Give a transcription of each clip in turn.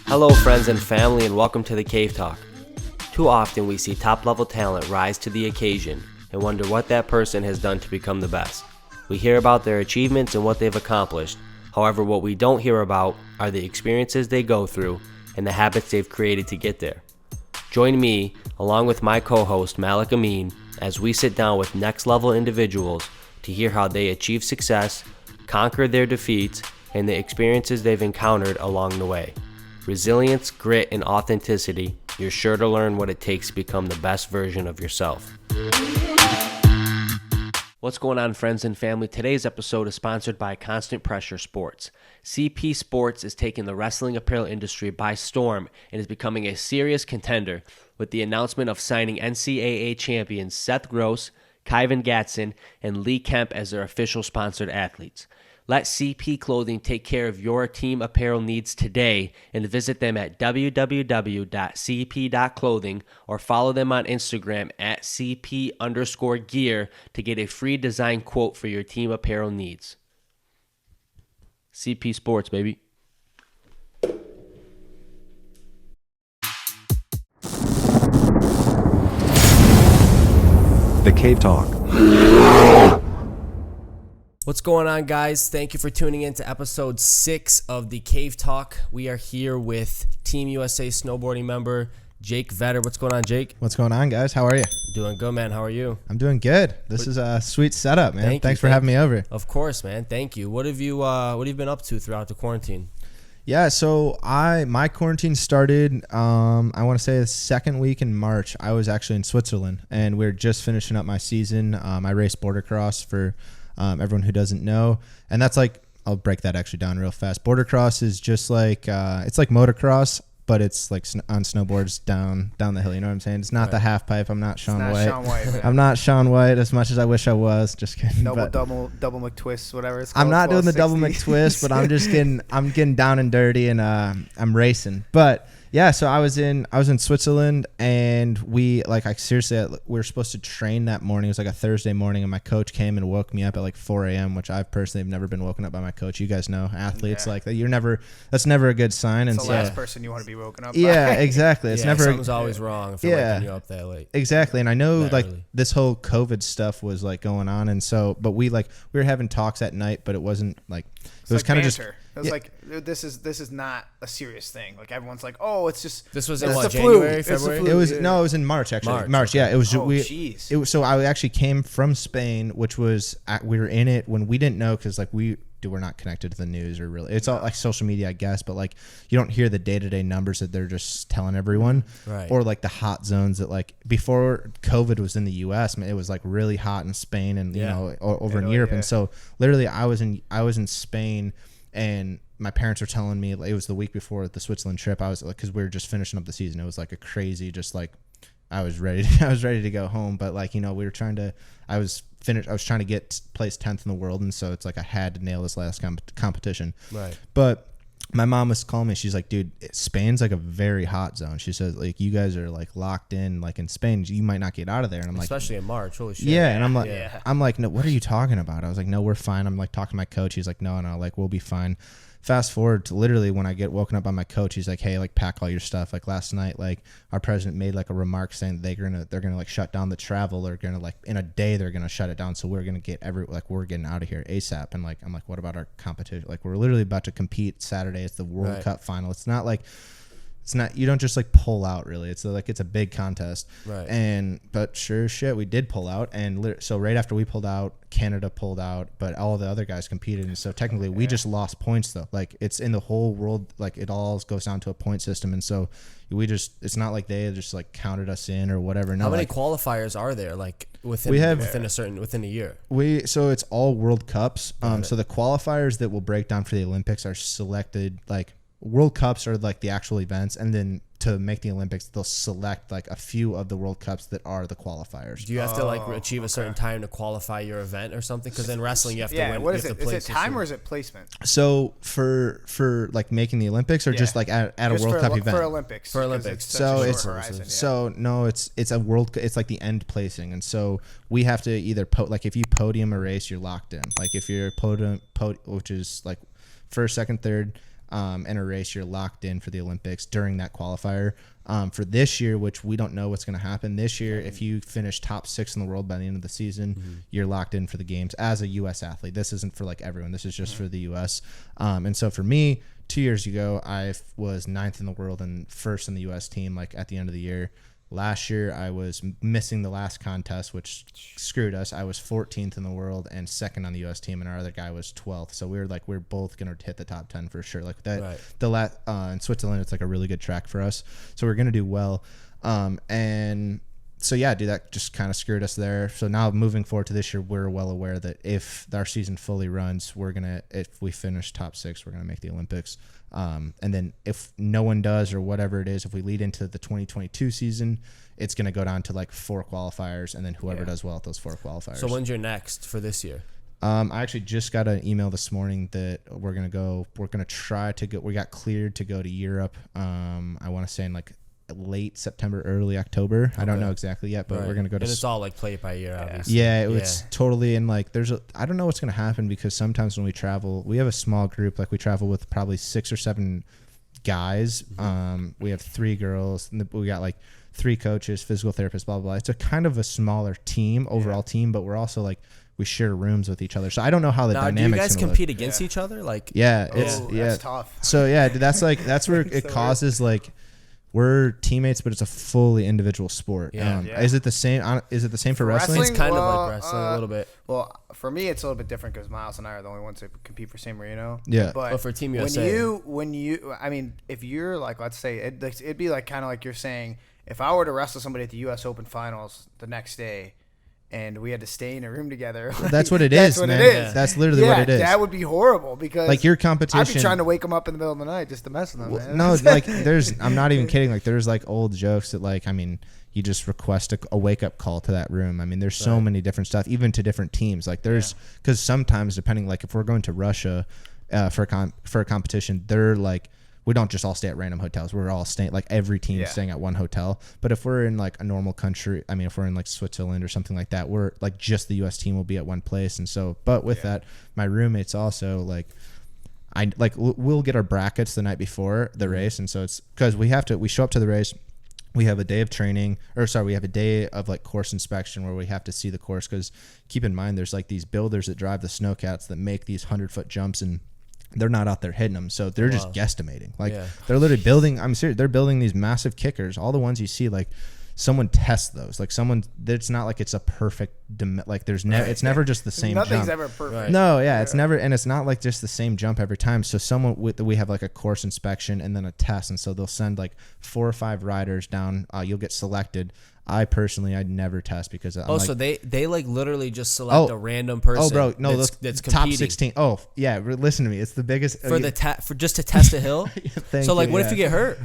Hello friends and family, and welcome to the Cave Talk. Too often we see top-level talent rise to the occasion and wonder what that person has done to become the best. We hear about their achievements and what they've accomplished. However, what we don't hear about are the experiences they go through and the habits they've created to get there. Join me, along with my co-host Malik Amin, as we sit down with next-level individuals to hear how they achieve success, conquer their defeats, and the experiences they've encountered along the way. Resilience, grit, and authenticity, you're sure to learn what it takes to become the best version of yourself. What's going on, friends and family? Today's episode is sponsored by Constant Pressure Sports. CP Sports is taking the wrestling apparel industry by storm and is becoming a serious contender with the announcement of signing NCAA champions Seth Gross, Kyvan Gatson, and Lee Kemp as their official sponsored athletes. Let CP Clothing take care of your team apparel needs today and visit them at www.cp.clothing or follow them on Instagram at CP_gear to get a free design quote for your team apparel needs. CP Sports, baby. The Cave Talk. What's going on, guys? Thank you for tuning in to episode 6 of the Cave Talk. We are here with Team USA Snowboarding member Jake Vedder. What's going on, Jake? What's going on, guys? How are you? Doing good, man. How are you? I'm doing good. This is a sweet setup, man. Thanks for having me over. Of course, man. Thank you. What have you been up to throughout the quarantine? Yeah, so my quarantine started, I want to say the second week in March. I was actually in Switzerland, and we're just finishing up my season. I raced border cross for everyone who doesn't know, and that's like, I'll break that actually down real fast. Border cross is just like it's like motocross, but it's like on snowboards down the hill. You know what I'm saying? It's not right. The half pipe. I'm not Sean White. I'm not Sean White as much as I wish I was. Just kidding. Double McTwist, whatever it's called. I'm not doing the double McTwist, but I'm getting down and dirty, and I'm racing. But yeah, so I was in Switzerland, and we were supposed to train that morning. It was like a Thursday morning, and my coach came and woke me up at like 4 a.m., which I personally have never been woken up by my coach. You guys know, athletes like that. That's never a good sign. It's and the last person you want to be woken up by. Yeah, exactly. It's never something's always wrong if you're waking you up that late. Exactly. And I know this whole COVID stuff was like going on, and so we were having talks at night, but it wasn't like it was kind of just. It was like, this is not a serious thing. Like, everyone's like, oh, it's just this was in what, January, February? It was it was in March actually. March, yeah. It was. Jeez. It was, so I actually came from Spain, which was we were in it when we didn't know, because like we're not connected to the news or really. It's all like social media, I guess, but like you don't hear the day-to-day numbers that they're just telling everyone, right? Or like the hot zones that like before COVID was in the U.S. It was like really hot in Spain and you know over in Europe, and so literally I was in Spain. And my parents were telling me, it was the week before the Switzerland trip. I was like, because we were just finishing up the season. It was like a crazy, just like I was ready to go home. But like, I was trying to get placed 10th in the world. And so it's like I had to nail this last competition. Right. But my mom was calling me. She's like, dude, Spain's like a very hot zone. She says, like, you guys are like locked in, like in Spain, you might not get out of there. And I'm like, especially in March. Holy shit. Yeah. And I'm like, no, what are you talking about? I was like, no, we're fine. I'm like talking to my coach. He's like, no, like we'll be fine. Fast forward to literally when I get woken up by my coach, he's like, hey, like pack all your stuff. Like last night, like our president made like a remark saying they're gonna like shut down the travel. They're gonna like in a day they're gonna shut it down. So we're gonna get we're getting out of here ASAP. And like I'm like, what about our competition? Like we're literally about to compete Saturday. It's the World Cup final. It's not like. It's not, you don't just like pull out really. It's like, it's a big contest. Right. But sure as shit, we did pull out. And so right after we pulled out, Canada pulled out, but all the other guys competed. And so technically we just lost points though. Like it's in the whole world, like it all goes down to a point system. And so it's not like they just like counted us in or whatever. No, how many qualifiers are there like within a year? So it's all World Cups. So the qualifiers that will break down for the Olympics are selected like, World Cups are like the actual events, and then to make the Olympics, they'll select like a few of the World Cups that are the qualifiers. Do you have to like achieve a certain time to qualify your event or something? Because in wrestling, you have to win. Yeah, what is it? Is it time or is it placement? So for like making the Olympics or just like at a World Cup event? For Olympics. So it's a world. It's like the end placing, and so we have to either like if you podium a race, you're locked in. Like if you're podium, which is like. first, second, third, in a race, you're locked in for the Olympics during that qualifier. For this year, which we don't know what's going to happen this year, if you finish top 6 in the world by the end of the season, you're locked in for the games as a U.S. athlete. This isn't for like everyone. This is just for the U.S. And so for me, 2 years ago, I was 9th in the world and 1st in the U.S. team, like at the end of the year. Last year, I was missing the last contest, which screwed us. I was 14th in the world and 2nd on the U.S. team, and our other guy was 12th. So we were both gonna hit the top 10 for sure. Like that, in Switzerland, it's like a really good track for us. So we're gonna do well. And so yeah, dude, that just kind of screwed us there. So now moving forward to this year, we're well aware that if our season fully runs, if we finish top 6, we're gonna make the Olympics. And then if no one does or whatever it is, if we lead into the 2022 season, it's going to go down to like 4 qualifiers and then whoever does well at those 4 qualifiers. So when's your next for this year? I actually just got an email this morning that we're going to try to we got cleared to go to Europe. I want to say in like late September, early October. Okay. I don't know exactly yet, but we're going to go to... And it's all like play it by ear, obviously. Yeah, it's totally... And like I don't know what's going to happen because sometimes when we travel, we have a small group. Like we travel with probably 6 or 7 guys. We have 3 girls. And we got like 3 coaches, physical therapists, blah, blah, blah. It's a kind of a smaller team, overall team, but we're also like... We share rooms with each other. So I don't know how the dynamics... Do you guys compete against each other? Like... Yeah, that's tough. So yeah, that's where it causes like... We're teammates, but it's a fully individual sport. Is it the same? Is it the same for wrestling? It's kind of like wrestling a little bit. Well, for me, it's a little bit different because Miles and I are the only ones who compete for San Marino. Yeah. But for Team USA, when you, I mean, if you're like, let's say, it'd be like kind of like you're saying, if I were to wrestle somebody at the U.S. Open Finals the next day, and we had to stay in a room together. Like, that's what it is, man. It is. That's literally what it is. That would be horrible because like your competition. I'd be trying to wake them up in the middle of the night just to mess with them. Well, no, like I'm not even kidding. Like there's like old jokes that like, I mean, you just request a wake up call to that room. I mean, there's so many different stuff, even to different teams. Like there's, because sometimes depending, like if we're going to Russia for a competition, they're like, we don't just all stay at random hotels. We're all staying, like every team staying at one hotel. But if we're in like a normal country, I mean, if we're in like Switzerland or something like that, we're like just the U.S. team will be at one place. And so, but with that, my roommates also like, we'll get our brackets the night before the race. And so it's because we show up to the race. We have a day of training, we have a day of like course inspection where we have to see the course. Because keep in mind, there's like these builders that drive the snowcats that make these 100-foot jumps, and they're not out there hitting them, so they're just guesstimating. Like they're literally building. I'm serious. They're building these massive kickers. All the ones you see, like someone tests those. Like someone. It's not like it's a perfect. Like there's never. It's never just the same. Nothing's jump. ever perfect. Right. No, it's never, and it's not like just the same jump every time. So we have like a course inspection and then a test, and so they'll send like 4 or 5 riders down. You'll get selected. I'd never test because I'm so they like literally just select a random person. Oh, bro, no, that's top competing. 16. Oh, yeah, listen to me. It's the biggest for just to test a hill. So like, what if you get hurt?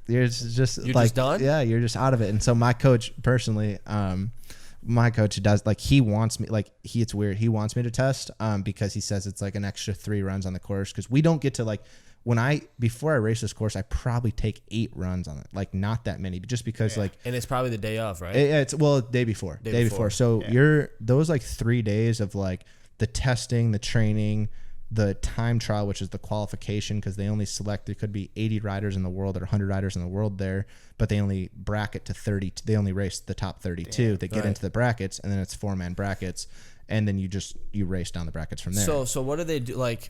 You're just you're like, just done. Yeah, you're just out of it. And so my coach personally, my coach does like he wants me it's weird. He wants me to test because he says it's like an extra 3 runs on the course because we don't get to like. Before I race this course, I probably take 8 runs on it, like not that many, just because like. And it's probably the day of, right? It's day before. So you're those like 3 days of like the testing, the training, the time trial, which is the qualification, because they only select, there could be 80 riders in the world or 100 riders in the world there, but they only bracket to 30. They only race the top 32 that get into the brackets, and then it's 4-man brackets, and then you race down the brackets from there. So what do they do? Like,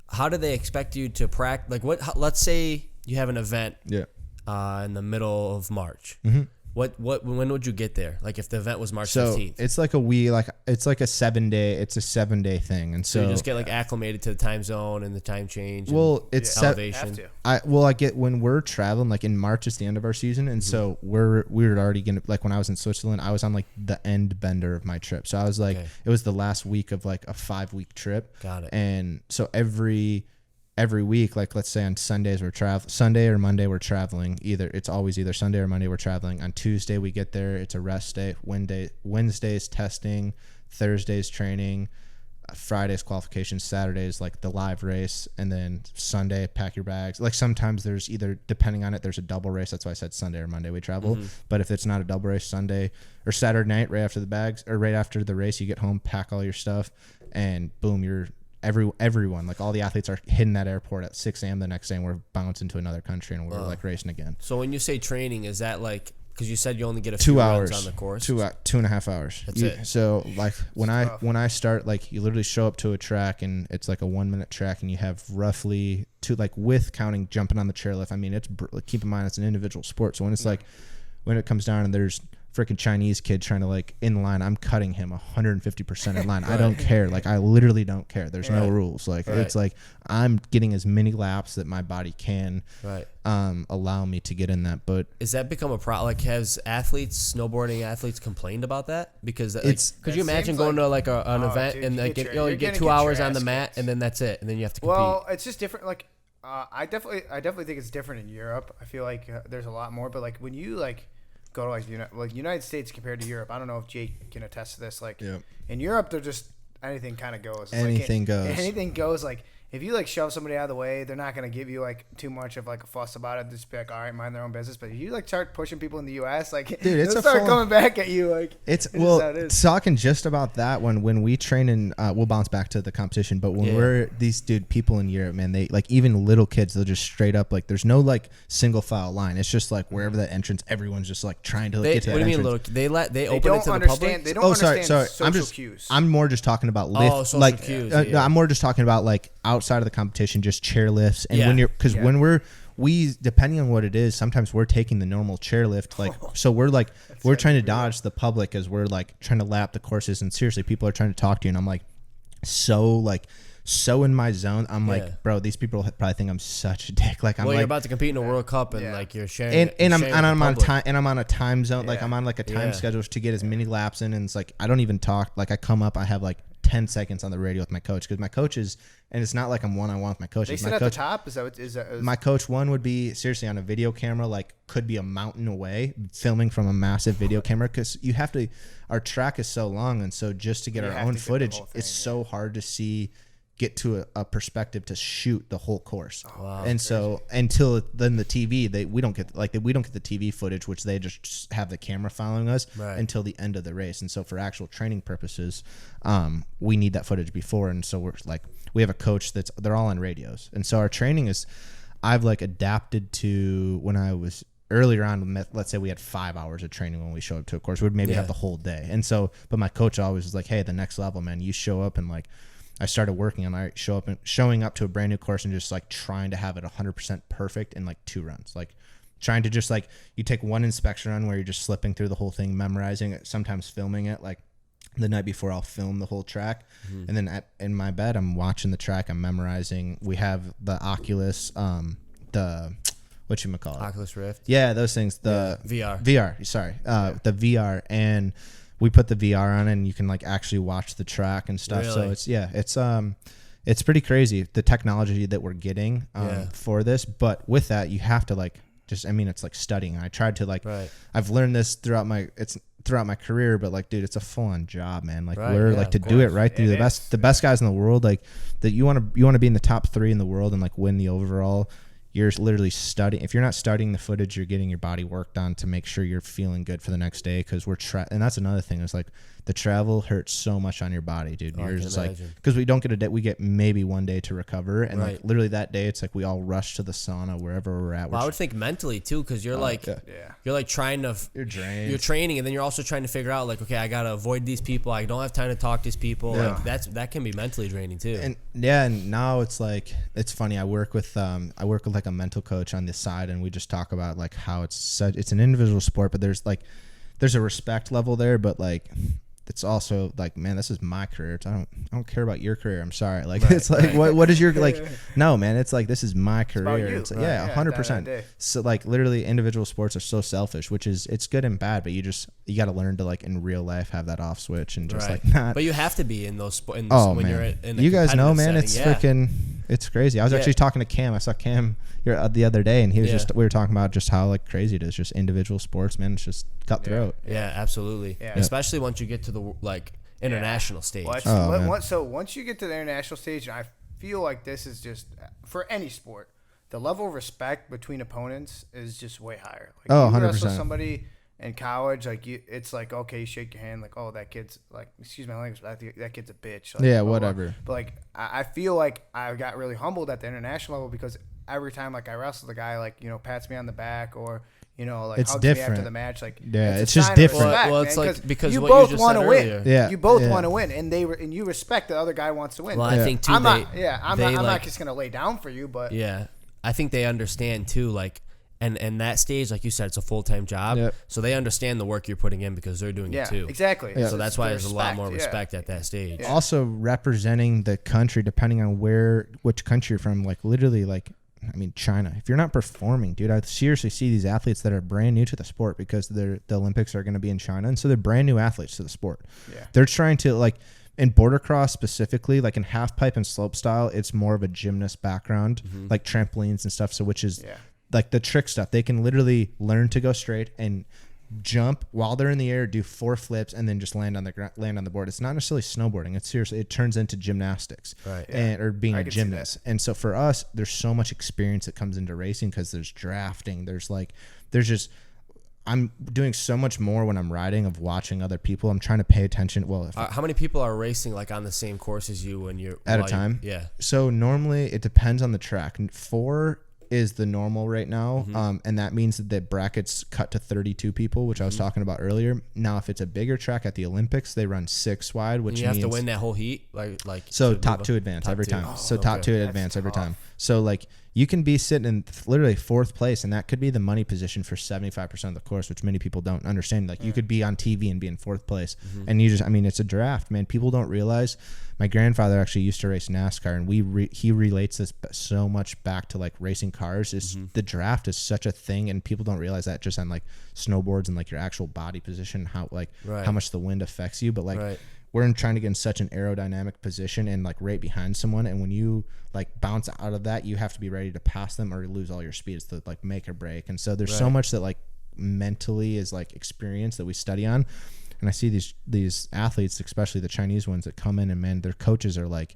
how do they expect you to practice? Like, let's say you have an event in the middle of March. Mm-hmm. When would you get there? Like, if the event was March 15th? It's like it's like a 7-day thing. And so you just get like acclimated to the time zone and the time change. Well, it's elevation. I get when we're traveling, like in March is the end of our season. And so we were already going to, like when I was in Switzerland, I was on like the end bender of my trip. So I was like, it was the last week of like a 5-week trip. Got it. And so every week, like let's say on Sundays Sunday or Monday we're traveling. It's always either Sunday or Monday we're traveling. On Tuesday we get there, it's a rest day. Wednesday's testing, Thursday's training, Friday's qualification, Saturday's like the live race, and then Sunday pack your bags. Like sometimes there's either, depending on it, there's a double race. That's why I said Sunday or Monday we travel. Mm-hmm. But if it's not a double race, Sunday or Saturday night right after the race, you get home, pack all your stuff, and boom, you're everyone, like all the athletes are hitting that airport at 6 a.m. the next day, and we're bouncing to another country, and we're like racing again. So when you say training, is that like, because you said you only get a 2 few hours runs on the course? 2.5 hours. That's it. So like when I start, like you literally show up to a track, and it's like a 1 minute track, and you have roughly like with counting jumping on the chairlift. I mean, it's keep in mind it's an individual sport. So when it's like when it comes down and there's freaking Chinese kid trying to like in line, I'm cutting him 150% in line. Right. I don't care. Like I literally don't care. There's no rules. Like it's like I'm getting as many laps that my body can allow me to get in that. But is that become a problem? Like, has snowboarding athletes complained about that? Because like, could you imagine going to like an event and like you get 2 hours on the mat and then that's it, and then you have to compete? Well, it's just different. Like I definitely think it's different in Europe. I feel like there's a lot more. But like when you like go to like United States compared to Europe, I don't know if Jake can attest to this. Like in Europe, they're just anything kind of goes. Anything goes. Anything goes. Like if you like shove somebody out of the way, they're not gonna give you like too much of like a fuss about it. Just be like, all right, mind their own business. But if you like start pushing people in the U.S., like dude, it's they'll start coming back at you. Like talking just about that when we train in, we'll bounce back to the competition. But when we're these people in Europe, man, they like even little kids, they'll just straight up like there's no like single file line. It's just like wherever that entrance, everyone's just like trying to get to that entrance. What do you mean, little? They open it to the public? They don't understand social cues. I'm more just talking about lift. Social like cues, I'm more just talking about like outside of the competition, just chair lifts. And when we depending on what it is, sometimes we're taking the normal chairlift, like so we're like we're trying to dodge the public as we're like trying to lap the courses, and seriously people are trying to talk to you, and I'm like so in my zone. I'm like, bro, these people probably think I'm such a dick. Like I'm you're about to compete in a World Cup and like you're sharing I'm on a time zone, like I'm on like a time schedule to get as many laps in, and it's like I don't even talk. Like I come up, I have like 10 seconds on the radio with my coach, because my coach is, and it's not like I'm one-on-one with my coach. They sit at the top? Is that my coach one would be seriously on a video camera, like could be a mountain away, filming from a massive video camera, because you have to, our track is so long, and so just to get our own footage, it's so hard to get to a perspective to shoot the whole course. And so until then the TV, we don't get the TV footage, which they just have the camera following us until the end of the race. And so for actual training purposes, we need that footage before. And so we have a coach they're all on radios. And so our training is, I've like adapted to when I was earlier on, let's say we had 5 hours of training when we show up to a course, we'd maybe have the whole day. And so, but my coach always was like, hey, the next level, man, you show up and like, I started working on showing up to a brand new course and just like trying to have it 100% perfect in like 2 runs. Like trying to just like, you take one inspection run where you're just slipping through the whole thing, memorizing it, sometimes filming it. Like the night before I'll film the whole track. And then in my bed, I'm watching the track, I'm memorizing. We have the Oculus, whatchamacallit? Oculus Rift. Yeah, those things. The VR, sorry. The VR, and we put the VR on and you can like actually watch the track and stuff. Really? So it's pretty crazy, the technology that we're getting for this. But with that, you have to like it's like studying. I tried to like I've learned this throughout my career, but like, dude, it's a full-on job, man. Like we're like to do it right through the best guys in the world, like that you want to be in the top 3 in the world and like win the overall. You're literally studying. If you're not studying the footage, you're getting your body worked on to make sure you're feeling good for the next day. Because and that's another thing. Is like the travel hurts so much on your body, dude. You're just like, because we don't get a day. We get maybe 1 day to recover, and like literally that day, it's like we all rush to the sauna wherever we're at. Well, I would think mentally too, because you're you're like trying to, you're drained. You're training, and then you're also trying to figure out like, okay, I gotta avoid these people. I don't have time to talk to these people. Yeah. Like that can be mentally draining too. And now it's like, it's funny. I work with like a mental coach on this side, and we just talk about like how it's an individual sport, but there's a respect level there, but like it's also like, man, this is my career. I don't care about your career. I'm sorry. Like it's like what is your like? No, man. It's like, this is my career. It's like, 100%. So like literally, individual sports are so selfish, which is, it's good and bad. But you got to learn to like in real life have that off switch and just like not. But you have to be in those when man. you're in. You guys know, man. It's freaking. It's crazy. I was actually talking to Cam. I saw Cam here the other day, and he was we were talking about just how like crazy it is. Just individual sports, man. It's just cutthroat. Yeah, absolutely. Yeah. Especially once you get to the like international stage. So once you get to the international stage, and I feel like this is just for any sport, the level of respect between opponents is just way higher. Like, 100%. Somebody in college, like it's like, okay, you shake your hand, like, oh, that kid's like, excuse my language, but that kid's a bitch. Like, yeah, whatever. But like, I feel like I got really humbled at the international level because every time like I wrestle, the guy like, pats me on the back or like it's hugs different. me after the match. Like, yeah, it's just different. Well, it's like because you what both you just want said to win. earlier. Yeah, you both want to win, and you respect the other guy wants to win. Well, I think too. I'm I'm not just gonna lay down for you, but yeah, I think they understand too. Like, and that stage, like you said, it's a full-time job, so they understand the work you're putting in because they're doing it too. Exactly. Yeah. So that's why there's a lot more respect at that stage. Yeah. Also representing the country, depending on which country you're from, like literally, like I mean, China. If you're not performing, dude, I seriously see these athletes that are brand new to the sport because the Olympics are going to be in China, and so they're brand new athletes to the sport. Yeah. They're trying to like. In border cross specifically, like in half pipe and slope style, it's more of a gymnast background, like trampolines and stuff. So which is like the trick stuff. They can literally learn to go straight and jump while they're in the air, do 4 flips, and then just land on the board. It's not necessarily snowboarding. It's seriously, it turns into gymnastics, right? Or being a gymnast. And so for us, there's so much experience that comes into racing because there's drafting. There's just. I'm doing so much more when I'm riding of watching other people. I'm trying to pay attention. Well, How many people are racing like on the same course as you when you're at a time? Yeah. So normally it depends on the track. 4 is the normal right now, and that means that the brackets cut to 32 people, which I was talking about earlier. Now, if it's a bigger track at the Olympics, they run 6 wide, which you means have to win that whole heat, like so top 2 advance every time. Top 2 advance every time. So like you can be sitting in literally 4th place, and that could be the money position for 75% of the course, which many people don't understand. Like you could be on TV and be in 4th place, and it's a draft, man. People don't realize. My grandfather actually used to race NASCAR, and he relates this so much back to like racing cars. The draft is such a thing, and people don't realize that just on like snowboards and like your actual body position, how much the wind affects you. But like we're trying to get in such an aerodynamic position and like right behind someone, and when you like bounce out of that, you have to be ready to pass them or lose all your speed. It's to like make or break. And so there's so much that like mentally is like experience that we study on. And I see these athletes, especially the Chinese ones, that come in and man, their coaches are like,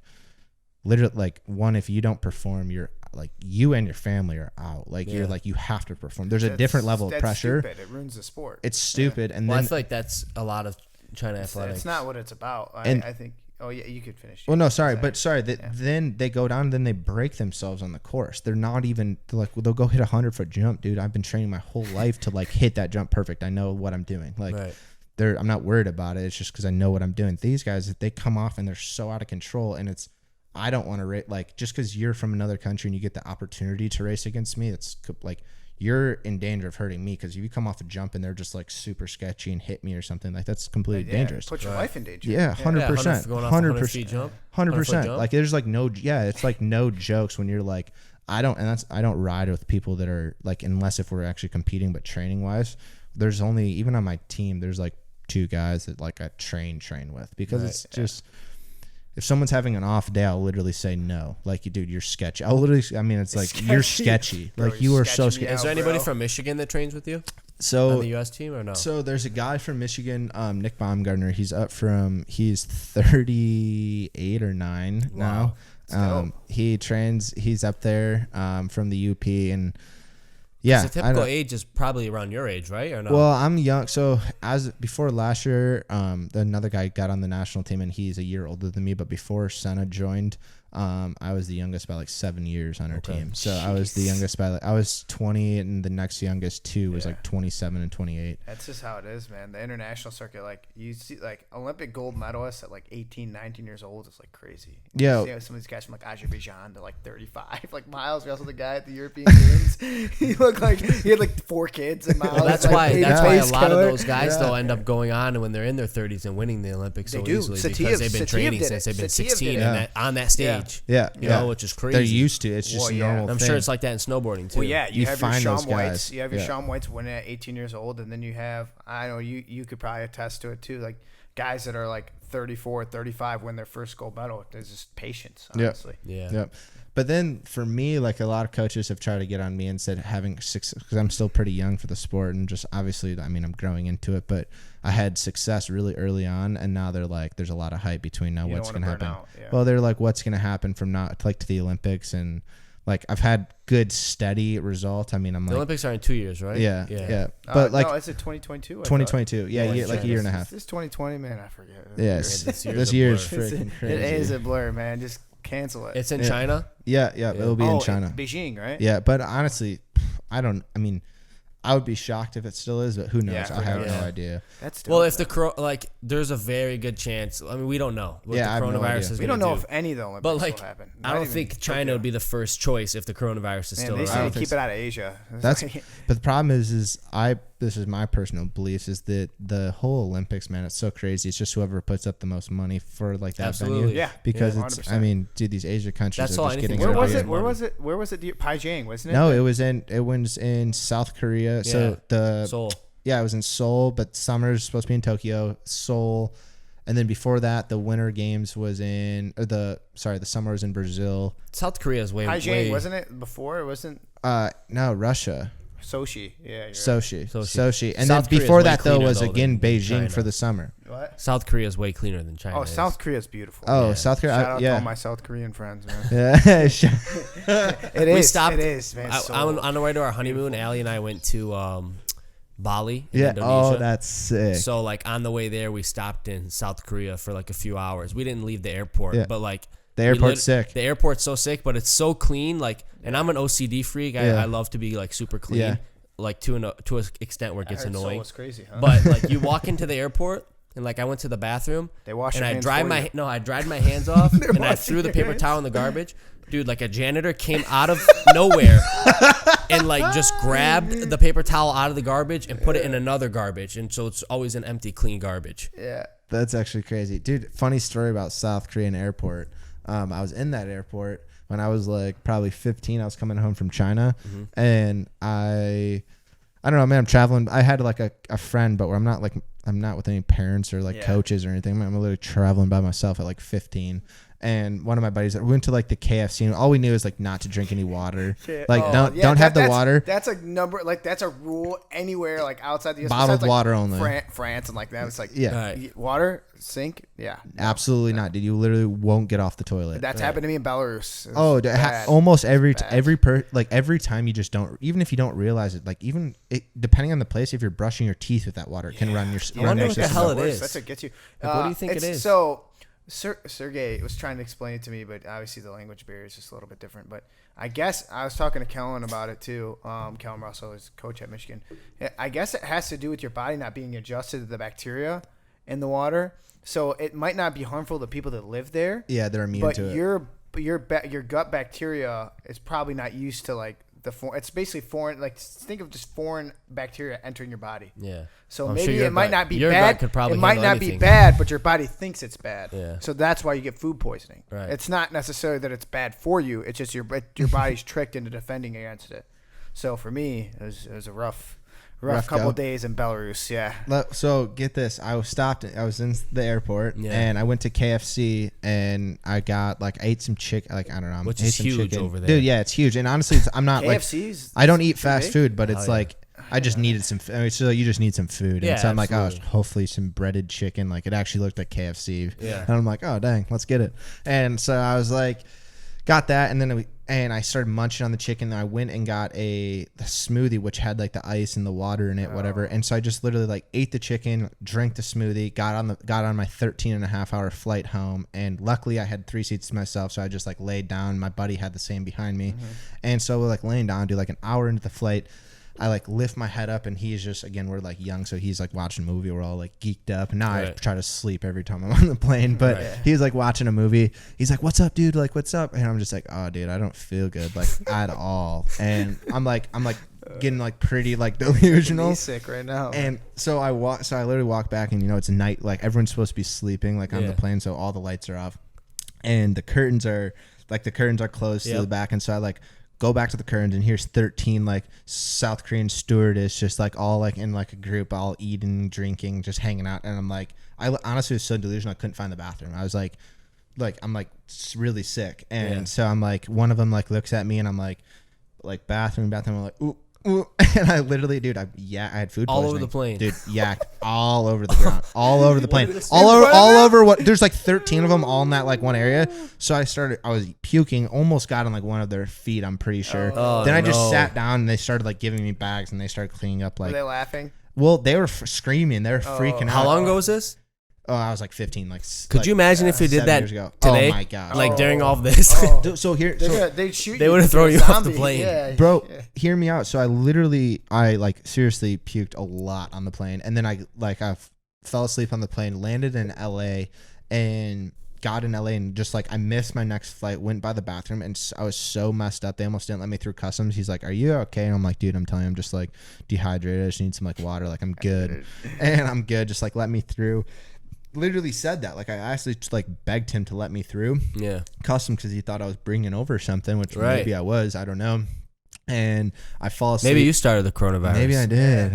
literally like, one, if you don't perform, you're like, you and your family are out. Like you're like, you have to perform. There's a different level of pressure. Stupid. It ruins the sport. It's stupid. And then I feel like that's a lot of China athletics. It's not what it's about. I think. Oh yeah, you could finish. Well, no, sorry. Then they go down, and then they break themselves on the course. They're not even like they'll go hit 100-foot jump, dude. I've been training my whole life to like hit that jump perfect. I know what I'm doing. Like. I'm not worried about it. It's just because I know what I'm doing. These guys, they come off and they're so out of control, and I don't want to race. Like just because you're from another country and you get the opportunity to race against me, it's like you're in danger of hurting me because if you come off a jump and they're just like super sketchy and hit me or something, like that's completely dangerous. Put your life in danger. Yeah, 100%, 100% jump, 100%. Like there's like it's like no jokes when you're like I don't ride with people that are like unless if we're actually competing, but training wise, there's only even on my team there's like 2 guys that like I train with because it's just if someone's having an off day, I'll literally say no. Like, dude, you're sketchy. It's like you're sketchy. Bro, like you are so sketchy. Is there anybody from Michigan that trains with you? So on the U.S. team or no? So there's a guy from Michigan, Nick Baumgartner. He's 38 or 9 now. He trains. He's up there from the UP and. Yeah, the typical age is probably around your age, right? Or no? Well, I'm young. So before last year, another guy got on the national team, and he's a year older than me. But before Senna joined, I was the youngest by like 7 years on our team. So I was the youngest by I was 20, and the next youngest 2 was like 27 and 28. That's just how it is, man. The international circuit, like you see, like Olympic gold medalists at like 18, 19 years old, is like crazy. Yeah, you see some of these guys from like Azerbaijan to like 35. Like Miles, we also the guy at the European Games. He looked like he had like 4 kids. And Miles, well, that's like, why a lot of those guys though end up going on and when they're in their 30s and winning the Olympics so easily because they've been training since they've been 16 and on that stage. Yeah, you know, which is crazy. They're used to it. It's just normal. I'm sure it's like that in snowboarding too. Well, yeah, you have your find Shaun those guys. Whites. You have your Shaun Whites winning at 18 years old, and then you have you could probably attest to it too. Like guys that are like 34, 35 win their first gold medal. There's just patience, honestly. Yeah. But then for me, like a lot of coaches have tried to get on me and said having 6 because I'm still pretty young for the sport and just obviously, I'm growing into it, but I had success really early on, and now they're like, there's a lot of hype between now what's going to happen. Well, they're like, what's going to happen from now like to the Olympics, and like I've had good steady results. I mean, I'm the like Olympics are in 2 years, right? Yeah. But like no, it's 2022. 2022. Yeah, like a year and a half. This 2020, man. I forget. Yes, this year's freaking crazy. It is a blur, man. Just cancel it. It's in China. Yeah. It'll be in China, Beijing, right? Yeah, but honestly, I mean, I would be shocked if it still is, but who knows? Yeah, I have no idea. That's well, if there's a very good chance. I mean, we don't know what the coronavirus is. We don't know if any of the Olympics will happen. I don't think China would be the first choice if the coronavirus is still around. They say keep it out of Asia. But the problem is this is my personal beliefs, is that the whole Olympics, man, it's so crazy. It's just whoever puts up the most money for like that venue. Yeah. Because it's, I mean, dude, these Asia countries are just getting. Where was it? Where was it? Beijing, wasn't it? No, it was in South Korea. Yeah. So Seoul. Yeah, it was in Seoul, but summer's supposed to be in Tokyo, Seoul, and then before that, the Winter Games was in, the summer was in Brazil. South Korea is way. Beijing, wasn't it before? It wasn't. No, Russia. Sochi, yeah. Sochi. And South then before that, though, was though, again Beijing China. for the summer. What? South Korea is way cleaner than China. Oh, South Korea is beautiful. Oh, yeah. South Korea. Shout out to all my South Korean friends, man. Yeah. We stopped. It is, man. On the way to our honeymoon, Allie and I went to Bali in Yeah. Indonesia. Oh, that's sick. So like on the way there, we stopped in South Korea for like a few hours. We didn't leave the airport, but like the airport's sick. The airport's so sick, but it's so clean. Like, and I'm an OCD freak. I love to be like super clean. Yeah. Like to an extent where it gets annoying. Seoul was crazy, huh? But like you walk into the airport and like I went to the bathroom. They wash and your I hands dried for my you. I dried my hands off and I threw the paper towel in the garbage. Dude, like a janitor came out of nowhere and like just grabbed the paper towel out of the garbage and put it in another garbage, and so it's always an empty, clean garbage. Yeah, that's actually crazy, dude. Funny story about South Korean airport. I was in that airport when I was like probably 15. I was coming home from China, and I don't know, man. I'm traveling. I had like a friend, but I'm not with any parents or like coaches or anything. I'm literally traveling by myself at like 15. And one of my buddies, we went to like the KFC, and all we knew is like not to drink any water. Like don't have the water. That's a number, like that's a rule anywhere, like outside the US. Bottled like water only. France and like that. It's like Right. water, sink. Yeah, absolutely not, dude. You literally won't get off the toilet. That's happened to me in Belarus. Almost every time you just don't, even if you don't realize it, like even depending on the place, if you're brushing your teeth with that water, it can run your. I wonder what the hell it is. That's what gets you. Like, what do you think it is? So. Sergey was trying to explain it to me, but obviously the language barrier is just a little bit different. But I guess I was talking to Kellen about it too. Kellen Russell is coach at Michigan. I guess it has to do with your body not being adjusted to the bacteria in the water. So it might not be harmful to people that live there. Yeah, they're immune to it. But your gut bacteria is probably not used to like it's basically foreign. Like think of just foreign bacteria entering your body. Yeah. So I'm maybe sure it might not be your bad. gut could probably it might handle not anything. be bad, but your body thinks it's bad. Yeah. So that's why you get food poisoning. Right. It's not necessarily that it's bad for you. It's just your body's tricked into defending against it. So for me, it was a rough couple days in Belarus. Yeah. So get this. I was in the airport and I went to KFC and I ate some chicken. Like, I don't know. Which is huge over there. Dude, yeah, it's huge. And honestly, I'm not KFC's I don't eat fast food, but it's yeah. like, I just needed some. I mean, so you just need some food, Yeah, and so I'm absolutely. like, hopefully some breaded chicken. Like it actually looked like KFC, Yeah. and I'm like, oh dang, let's get it. And so I was like, got that, and then I started munching on the chicken. And I went and got the smoothie, which had like the ice and the water in it, whatever. And so I just literally like ate the chicken, drank the smoothie, got on my 13.5-hour flight home, and luckily I had 3 seats to myself, so I just like laid down. My buddy had the same behind me, and so we're like laying down, dude. Like an hour into the flight, I like lift my head up, and he's just, again, we're like young, so he's like watching a movie. We're all like geeked up, and now I try to sleep every time I'm on the plane. But he's like watching a movie. He's like, "What's up, dude? Like, what's up?" And I'm just like, "Oh, dude, I don't feel good like at all." And I'm like getting like pretty like delusional. Me sick right now. And so I literally walk back, and it's night. Like everyone's supposed to be sleeping like on the plane, so all the lights are off, and the curtains are closed to the back, and so I like go back to the curtains, and here's 13 like South Korean stewardess just like all like in like a group, all eating, drinking, just hanging out. And I'm like, I honestly was so delusional, I couldn't find the bathroom. I was like I'm like really sick. And so I'm like, one of them like looks at me, and I'm like bathroom. I'm like, ooh. And I literally, dude, I had food all poisoning. over the plane, dude. Yacked all over the ground, all over the plane, all over. What? There's like 13 of them all in that like one area. So I was puking. Almost got on like one of their feet. I'm pretty sure. Then I just sat down and they started like giving me bags and they started cleaning up. Like, were they laughing? Well, they were screaming. They were freaking out. How long ago was this? Oh, I was like 15. Could you imagine if you did that today? Oh my god! Like during all of this. So here, they'd shoot. They would have thrown you off the plane, bro. Hear me out. So I like seriously puked a lot on the plane, and then I fell asleep on the plane, landed in LA, and got in LA, and just like I missed my next flight. Went by the bathroom, and I was so messed up. They almost didn't let me through customs. He's like, "Are you okay?" And I'm like, "Dude, I'm telling you, I'm just like dehydrated. I just need some like water. Like I'm good, and I'm good. Just like let me through." Literally said that. Like I actually just like begged him to let me through. Yeah. Customs because he thought I was bringing over something, which maybe I was. I don't know. And I fall asleep. Maybe you started the coronavirus. Maybe I did.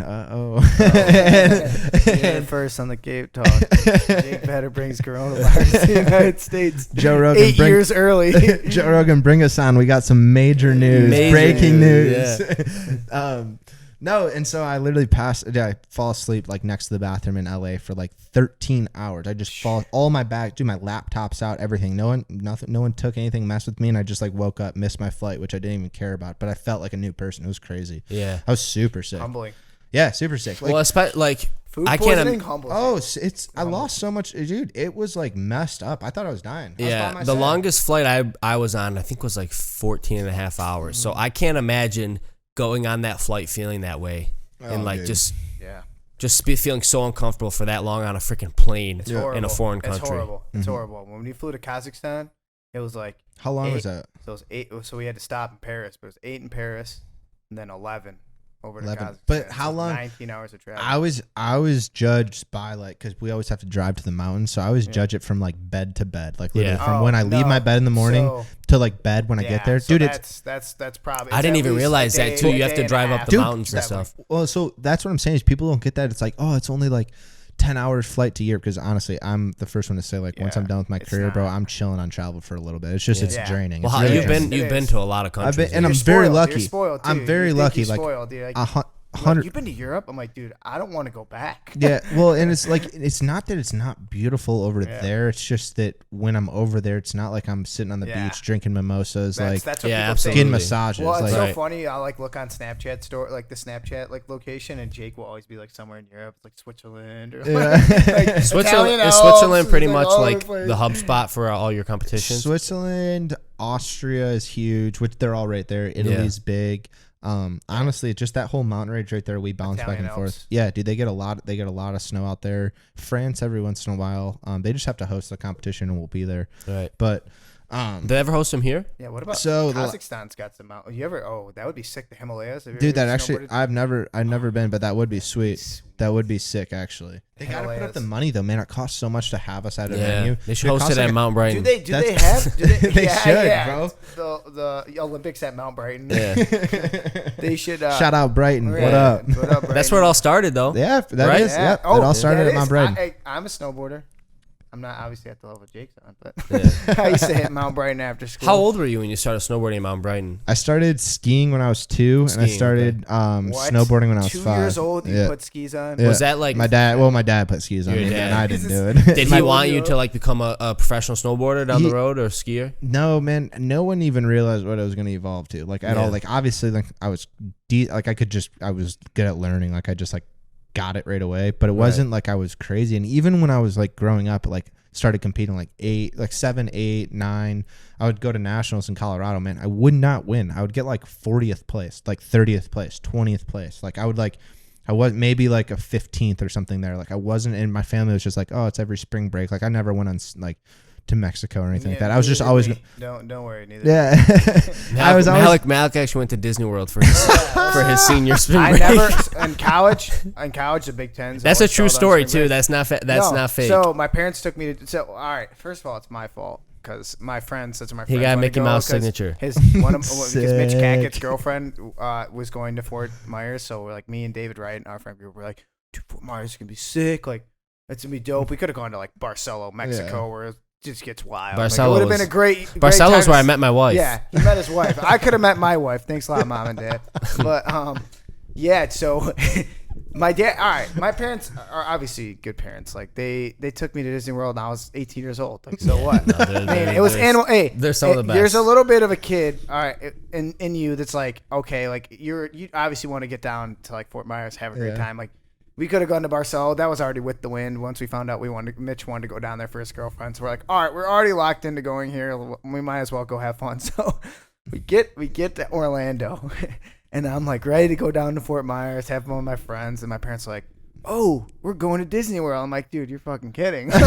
And first on the Cape Talk, Jake Vedder brings coronavirus to the United States. Joe Rogan, 8 years early. Joe Rogan, bring us on. We got some major news, breaking news. Yeah. No, and so I literally I fall asleep like next to the bathroom in LA for like 13 hours. I just fall all my bags, my laptop's out, everything. No one took anything, messed with me, and I just like woke up, missed my flight, which I didn't even care about. But I felt like a new person. It was crazy. Yeah, I was super sick. Humbling. Yeah, super sick. Like, well, like food poisoning, humbling. Oh, I lost so much, dude. It was like messed up. I thought I was dying. Yeah, the longest flight I was on, I think, was like 14 and a half hours. So I can't imagine going on that flight feeling that way and like just feeling so uncomfortable for that long on a freaking plane in a foreign country. It's horrible. It's horrible. When we flew to Kazakhstan, it was like how long was that? So it was 8. So we had to stop in Paris, but it was 8 in Paris and then 11 over to 11. Kazakhstan. But how long? 19 hours of travel. I was judged by like because we always have to drive to the mountains, so I always judge it from like bed to bed, like literally from when I leave my bed in the morning to like bed when I get there, dude. That's probably. I didn't even realize that too. You have to drive up the mountains and stuff. Well, so that's what I'm saying is people don't get that. It's like, oh, it's only like 10 hours flight to Europe, because honestly, I'm the first one to say like once I'm done with my career, bro, I'm chilling on travel for a little bit. It's just it's draining. Well, really you've been to a lot of countries, and I'm very lucky. You're spoiled too. I'm very lucky. You're like spoiled, dude. You've been to Europe? I'm like, dude, I don't want to go back. Yeah, well, and it's like it's not that it's not beautiful over there. It's just that when I'm over there, it's not like I'm sitting on the beach drinking mimosas, that's what people getting massages. Well, it's so funny. I like look on Snapchat store, like the Snapchat like location, and Jake will always be like somewhere in Europe, like Switzerland or like Switzerland. Is Switzerland pretty much like the hub spot for all your competitions? Switzerland, Austria is huge, which they're all right there. Italy's big. Honestly, just that whole mountain range right there, we bounce back and forth. Yeah, dude, they get a lot of snow out there. France every once in a while. They just have to host the competition and we'll be there. Right. But do they ever host them here? Yeah, what about Kazakhstan's got some out. You ever that would be sick, the Himalayas. Dude, that actually I've never been, but that would be sweet. That would be sick, actually. They gotta put up the money though, man. It costs so much to have us at a venue. They should host it at Mount Brighton. Do they have? They should, bro. The Olympics at Mount Brighton. Yeah. They should. Shout out Brighton. What up? What up, Brighton? That's where it all started, though. Yeah, that is. Yep. It all started at Mount Brighton. I'm a snowboarder. I'm not obviously at the level Jake's on, but I used to hit Mount Brighton after school. How old were you when you started snowboarding at Mount Brighton? I started skiing when I was 2, and I started snowboarding when I was 5. 2 years old, you put skis on? Yeah. Was that like my dad? Well, my dad put skis on me, and I didn't do it. Did he want you to like become a professional snowboarder down the road or skier? No, man. No one even realized what it was going to evolve to, like at all. Like obviously, like I was I was good at learning. Like I just like got it right away, but it wasn't like I was crazy. And even when I was like growing up, like started competing like 7, 8, 9, I would go to nationals in Colorado, man. I would not win. I would get like 40th place, like 30th place, 20th place. Like I was maybe like a 15th or something there. Like I wasn't, and my family was just like, oh, it's every spring break. Like I never went on like to Mexico or anything like that. I was just always don't worry, neither. Yeah. Malik actually went to Disney World for his senior spring break. I never in college the Big Tens. That's a true story too. That's not not fake. So my parents took me to. So all right, first of all, it's my fault because my friends. That's my friend. He got Mickey Mouse signature. Because Mitch Cackett's girlfriend was going to Fort Myers. So we're like me and David Wright and our friend group were like, dude, Fort Myers is gonna be sick. Like that's gonna be dope. We could have gone to like Barcelo, Mexico, where just gets wild. Barcelos. It would have been a great Barcelos time. where I met my wife. Yeah, he met his wife. I could have met my wife. Thanks a lot, Mom and Dad. But yeah. So my dad. All right, my parents are obviously good parents. Like they took me to Disney World, and I was 18 years old. Like so what? It was animal. Hey, they're some of the best. There's a little bit of a kid. All right, in you that's like okay, like you obviously want to get down to like Fort Myers, have a great time. Like we could have gone to Barcelona. That was already with the wind. Once we found out Mitch wanted to go down there for his girlfriend. So we're like, all right, we're already locked into going here. We might as well go have fun. So we get to Orlando, and I'm like ready to go down to Fort Myers, have fun with my friends. And my parents are like, oh, we're going to Disney World. I'm like, dude, you're fucking kidding. You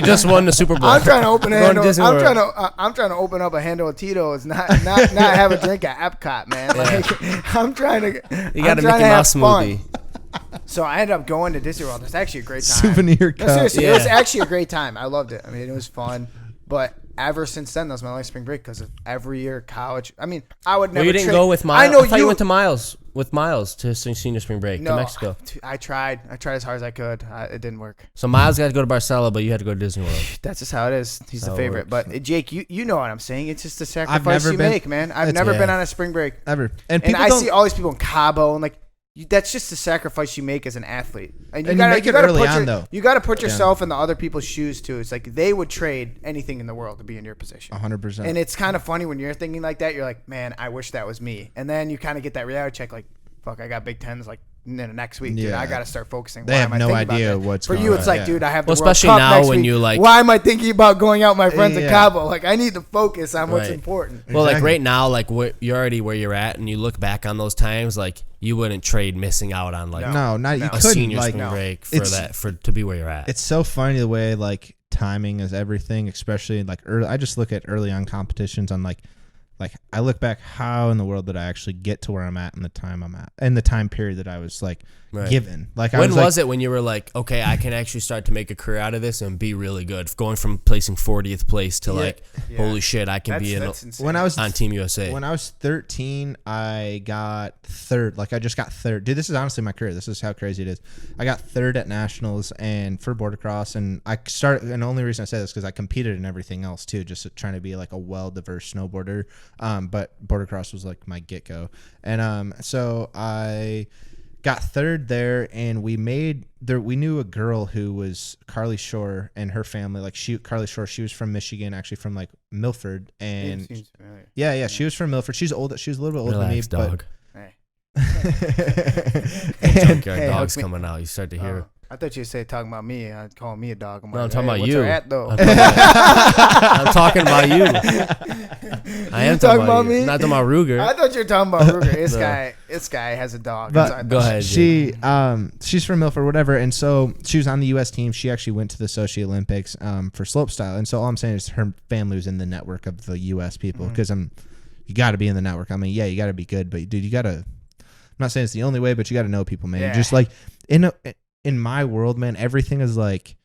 just won the Super Bowl. I'm trying to open a handle. I'm trying to open up a handle of Tito's, not have a drink at Epcot, man. Like, I'm trying to. You got a Mickey Mouse smoothie. So I ended up going to Disney World. It's actually a great time. Souvenir cup. No, seriously, it was actually a great time. I loved it. I mean, it was fun. But ever since then, that was my last spring break because of every year college. I mean, I would never. Well, you didn't go with Miles. I thought you went to Miles with Miles to senior spring break to Mexico. I tried as hard as I could. It didn't work. So Miles got to go to Barcelona, but you had to go to Disney World. That's just how it is. He's the favorite. But Jake, you know what I'm saying. It's just a sacrifice you make, man. I've never been on a spring break ever, and I see all these people in Cabo and like. That's just the sacrifice you make as an athlete, and you gotta put yourself in the other people's shoes too. It's like they would trade anything in the world to be in your position. 100%. And it's kind of funny when you're thinking like that. You're like, man, I wish that was me. And then you kind of get that reality check, like, fuck, I got Big Tens like next week. Dude, I gotta start focusing. They have no idea what's going on. For you, it's like, dude, I have the World especially Cup now next when week. you like. Why am I thinking about going out with my friends in Cabo? Like, I need to focus on what's important. Well, like right now, like you're already where you're at, and you look back on those times, like you wouldn't trade missing out on like a senior spring break for to be where you're at. It's so funny the way like timing is everything, especially like early. I just look at early on competitions on like I look back, how in the world did I actually get to where I'm at in the time I'm at, in the time period that I was like given. Like when was it when you were like, okay, I can actually start to make a career out of this and be really good, going from placing 40th place to holy shit, I can be when I was on Team USA. When I was 13, I got third. Like I just got third. Dude, this is honestly my career. This is how crazy it is. I got third at nationals and for border cross, and I started. And the only reason I say this because I competed in everything else too, just trying to be like a well-diverse snowboarder. But border cross was like my get-go, and so I got third there, and we knew a girl who was Carly Shore and her family. Like Carly Shore, she was from Michigan, actually from like Milford, and she was from Milford. She's old. She was a little bit older than me, dog. Hey. Dog's coming out. You start to hear. I thought you were talking about me, calling me a dog. I'm I'm talking about you. At, though? I'm talking about you. I am talking about me. Not talking about Ruger. I thought you were talking about Ruger. This guy has a dog. But go ahead. She's from Milford, whatever, and so she was on the U.S. team. She actually went to the Sochi Olympics for slopestyle, and so all I'm saying is her family was in the network of the U.S. people because you got to be in the network. I mean, yeah, you got to be good, but dude, you got to. I'm not saying it's the only way, but you got to know people, man. Yeah. Just like in my world, man, everything is like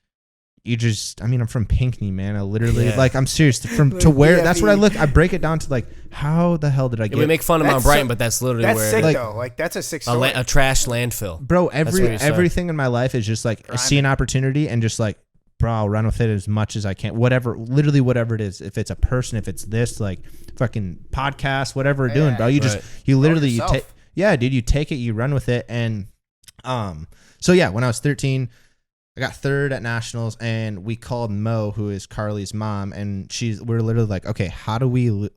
I'm from Pinckney, man. I literally like I'm serious to where that's what I look. I break it down to like how the hell did I get? We make fun of Mount Brighton, but that's literally that's where sick though. Like that's a sick story. A trash landfill, bro. Everything in my life is just like I see an opportunity and just like, bro, I'll run with it as much as I can. Whatever it is. If it's a person, if it's this like fucking podcast, whatever we're doing, bro. You take you take it, you run with it, and So yeah, when I was 13, I got third at nationals, and we called Mo, who is Carly's mom, and we're literally like, okay, how do we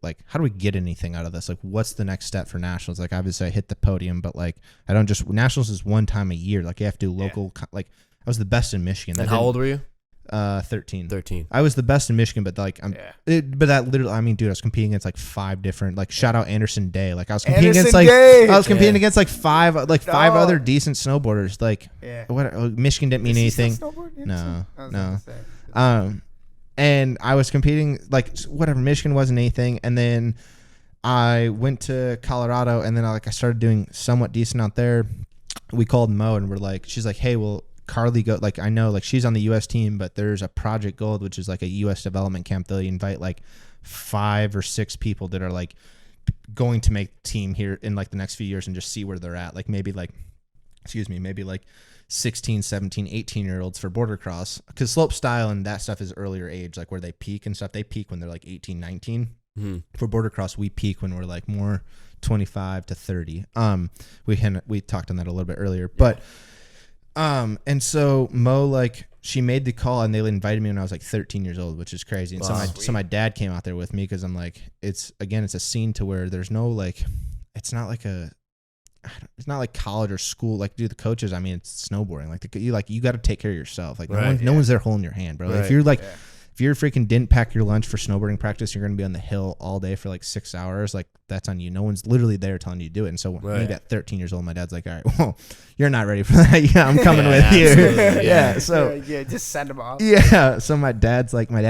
get anything out of this? Like, what's the next step for nationals? Like, obviously I hit the podium, but like, nationals is one time a year. Like you have to do local, like I was the best in Michigan. And how old were you? 13. I was the best in Michigan, but like but that literally, I mean, dude, I was competing against like 5 different, like shout out Anderson Day. Like I was competing against like 5 other decent snowboarders. Like what? Michigan didn't mean anything. No. And I was competing like whatever. Michigan wasn't anything, and then I went to Colorado, and then I started doing somewhat decent out there. We called Mo, and she's like, hey, well, Carly I know like she's on the US team, but there's a Project Gold, which is like a US development camp. They'll invite like 5 or 6 people that are like going to make team here in like the next few years and just see where they're at. Like maybe like maybe like 16, 17, 18-year-olds for border cross, because slope style and that stuff is earlier age, like where they peak and stuff. They peak when they're like 18, 19. For border cross, we peak when we're like more 25 to 30. We talked on that a little bit earlier, but and so Mo, like, she made the call and they invited me when I was like 13 years old, which is crazy. And so my dad came out there with me, because I'm like, it's a scene to where there's no like, it's not like college or school. Like, dude, the coaches, I mean, it's snowboarding. Like, you got to take care of yourself. Like, no one's there holding your hand, bro. Like, if you're like, if you're freaking didn't pack your lunch for snowboarding practice, you're going to be on the hill all day for like 6 hours. Like, that's on you. No one's literally there telling you to do it. And so when I got 13 years old, my dad's like, all right, well, you're not ready for that. Yeah, I'm coming with you. So just send him off. Yeah. So my dad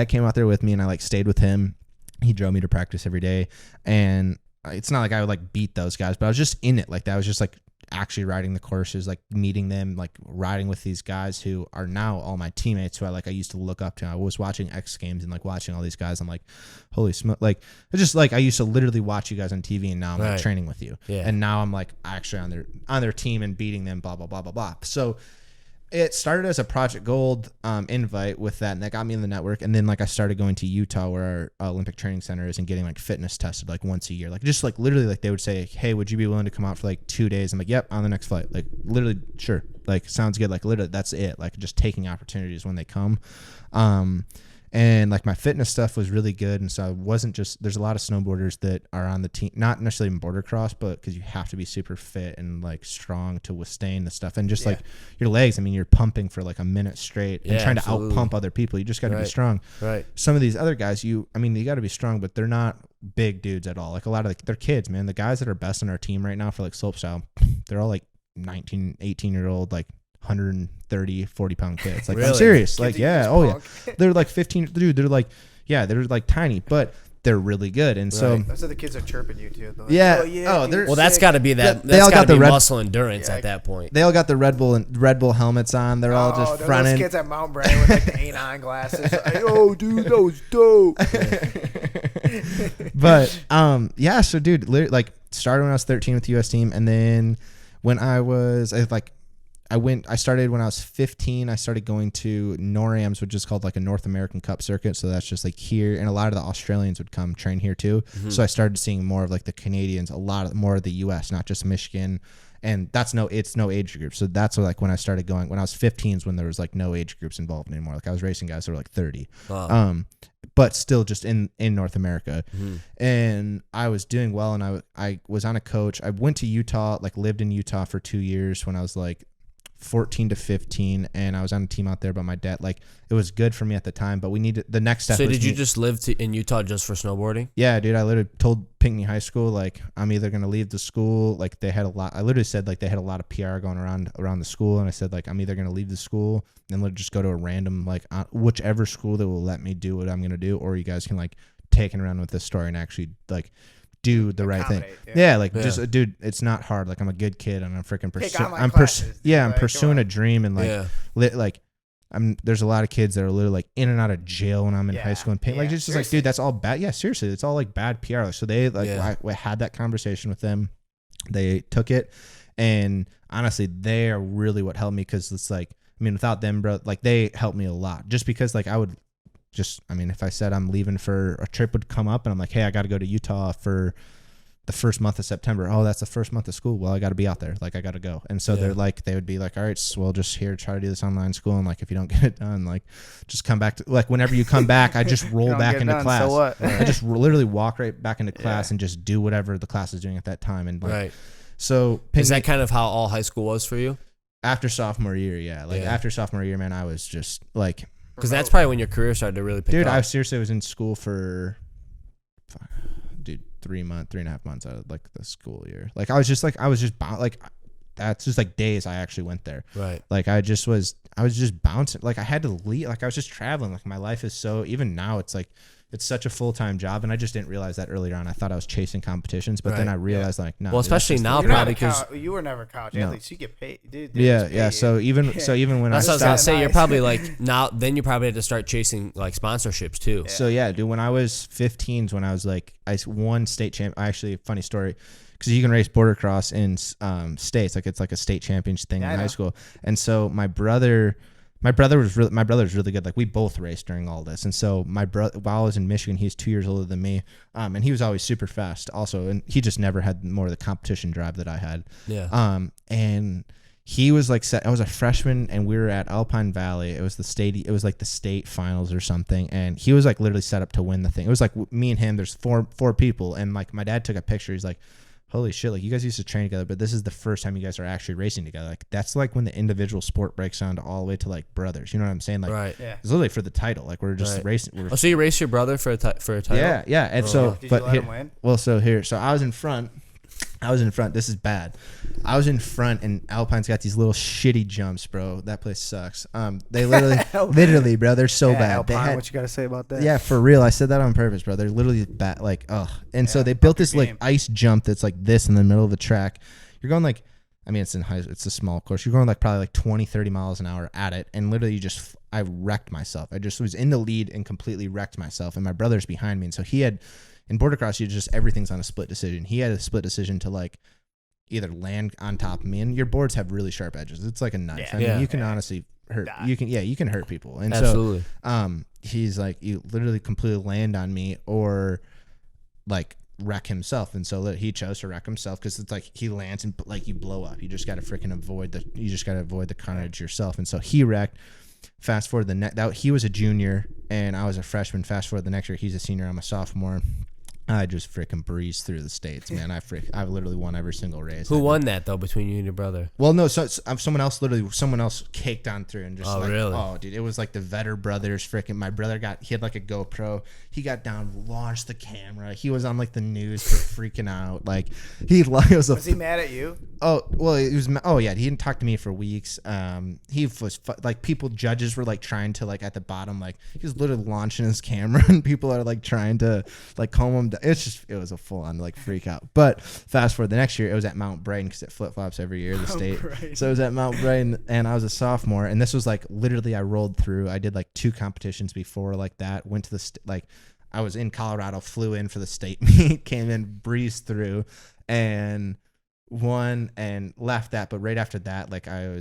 came out there with me, and I like stayed with him. He drove me to practice every day. And it's not like I would like beat those guys, but I was just in it. Like, that was just like actually riding the courses, like meeting them, like riding with these guys who are now all my teammates who I used to look up to. I was watching X Games and like watching all these guys. I'm like, holy smoke. Like, it's just like, I used to literally watch you guys on TV, and now I'm like training with you. Yeah. And now I'm like actually on their team and beating them, blah, blah, blah, blah, blah. So it started as a Project Gold invite with that, and that got me in the network. And then like I started going to Utah, where our Olympic training center is, and getting like fitness tested like once a year. Like, just like literally, like they would say, hey, would you be willing to come out for like 2 days? I'm like, yep, on the next flight. Like, literally, sure. Like, sounds good. Like, literally, that's it. Like, just taking opportunities when they come. And like my fitness stuff was really good. And so I wasn't just, there's a lot of snowboarders that are on the team, not necessarily in border cross, but because you have to be super fit and like strong to withstand the stuff. And just like your legs, I mean, you're pumping for like a minute straight and trying to out pump other people. You just got to be strong. Right. Some of these other guys, you got to be strong, but they're not big dudes at all. Like, a lot of they're kids, man. The guys that are best on our team right now for like slopestyle, they're all like 19, 18-year-old, like 130, 40-pound kids. Like, really? I'm serious. Like, yeah. Oh, yeah. They're like 15. Dude, they're like, yeah, they're like tiny, but they're really good. And so those are the kids are chirping you too. Like, well, that's got to be that. They all got the muscle endurance at that point. They all got the Red Bull helmets on. They're all just fronting. Those kids at Mount Brandon with like the A9 glasses. Like, oh, dude, that was dope. But yeah, so dude, like started when I was 13 with the U.S. team, and then when I started when I was 15. I started going to NORAMs, which is called like a North American Cup circuit. So that's just like here, and a lot of the Australians would come train here too. Mm-hmm. So I started seeing more of like the Canadians, a lot more of the US, not just Michigan. And it's no age group. So that's like when I started going, when I was 15 is when there was like no age groups involved anymore. Like, I was racing guys that were like 30. Wow. But still just in North America. Mm-hmm. And I was doing well, and I was on a coach. I went to Utah, like lived in Utah for 2 years when I was like 14 to 15, and I was on a team out there. But my dad, like, it was good for me at the time, but we needed the next step. So did you just live in Utah just for snowboarding? Yeah, dude. I literally told Pinckney High School, like, I'm either gonna leave the school. Like, they had a lot. I literally said, like, they had a lot of PR going around the school, and I said, like, I'm either gonna leave the school and literally just go to a random, like, whichever school that will let me do what I'm gonna do, or you guys can like take it around with this story and actually like do the right thing. Just dude, it's not hard. Like, I'm a good kid, and I'm freaking pursuing a dream, and like there's a lot of kids that are literally like in and out of jail when I'm in high school and pain. Like, it's just like, dude, that's all bad. Yeah, seriously, it's all like bad PR. So they I had that conversation with them. They took it, and honestly, they are really what helped me, because it's like, I mean, without them, bro, like, they helped me a lot. Just because like if I said I'm leaving for a trip would come up, and I'm like, hey, I got to go to Utah for the first month of September. Oh, that's the first month of school. Well, I got to be out there. Like, I got to go. And so they would be like, all right, so we'll just try to do this online school. And like, if you don't get it done, like, just come back to, like, whenever you come back, I just roll back into class. So what? I just literally walk right back into class and just do whatever the class is doing at that time. And like, so is that kind of how all high school was for you? After sophomore year. Yeah. Like after sophomore year, man, I was just like, because that's probably when your career started to really pick up. Dude, I seriously was in school for, 3.5 months out of like the school year. Like, I was just bound, like, that's just like days I actually went there. Right. Like, I was just bouncing. Like, I had to leave. Like, I was just traveling. Like, my life is so, even now it's like, it's such a full-time job, and I just didn't realize that earlier on. I thought I was chasing competitions, but then I realized like, no. Well, especially now, probably because you were never college athletes. You get paid, dude. Yeah. So even when that's what I was gonna say, you're probably like now. Then you probably had to start chasing like sponsorships too. Yeah. So yeah, dude. When I was 15, when I was like, I won state champ. Actually, funny story. Because you can race border cross in states, like it's like a state championship thing in high school. And so my brother was really good. Like we both raced during all this. And so my brother, while I was in Michigan, he's 2 years older than me, and he was always super fast also. And he just never had more of the competition drive that I had. Yeah. And he was like, I was a freshman, and we were at Alpine Valley. It was like the state finals or something, and he was like literally set up to win the thing. It was like me and him. There's four people, and like my dad took a picture. He's like, holy shit, like you guys used to train together, but this is the first time you guys are actually racing together. Like that's like when the individual sport breaks down to all the way to like brothers. You know what I'm saying? Like it's literally for the title. Like we're just racing. So you race your brother for a title? Yeah. And so, did but you let him win? Well, so I was in front. This is bad. I was in front, and Alpine's got these little shitty jumps, bro. That place sucks. They literally, bro, they're so bad. Alpine, what you got to say about that? Yeah, for real. I said that on purpose, bro. They're literally bad, like, ugh. And so they built this like ice jump that's like this in the middle of the track. You're going like, I mean, it's a small course. You're going like probably like 20, 30 miles an hour at it. And literally I wrecked myself. I just was in the lead and completely wrecked myself. And my brother's behind me. And so he had, in border cross, everything's on a split decision. He had a split decision to like either land on top of me, and your boards have really sharp edges. It's like a knife. I mean, you can honestly hurt. You can hurt people. And absolutely. So, he's like, you literally completely land on me or like wreck himself. And so he chose to wreck himself because it's like he lands and like you blow up. You just got to freaking avoid the carnage yourself. And so he wrecked. Fast forward he was a junior and I was a freshman. Fast forward the next year, he's a senior. I'm a sophomore. I just freaking breezed through the states, man. I've literally won every single race. Who won that though between you and your brother? Well, no, so someone else caked on through and just really? Oh, dude, it was like the Vedder brothers. Freaking, my brother he had like a GoPro. He got down, launched the camera. He was on like the news for freaking out. Like was he mad at you? Oh well, he was. Oh yeah, he didn't talk to me for weeks. He was like judges were like trying to like at the bottom, like he was literally launching his camera and people are like trying to like calm him down. It was a full on like freak out. But fast forward the next year, it was at Mount Brighton because it flip flops every year the state. So it was at Mount Brighton and I was a sophomore, and this was like literally I rolled through. I did like 2 competitions before like that. Went to the I was in Colorado, flew in for the state meet, came in, breezed through, and won and left that. But right after that, like I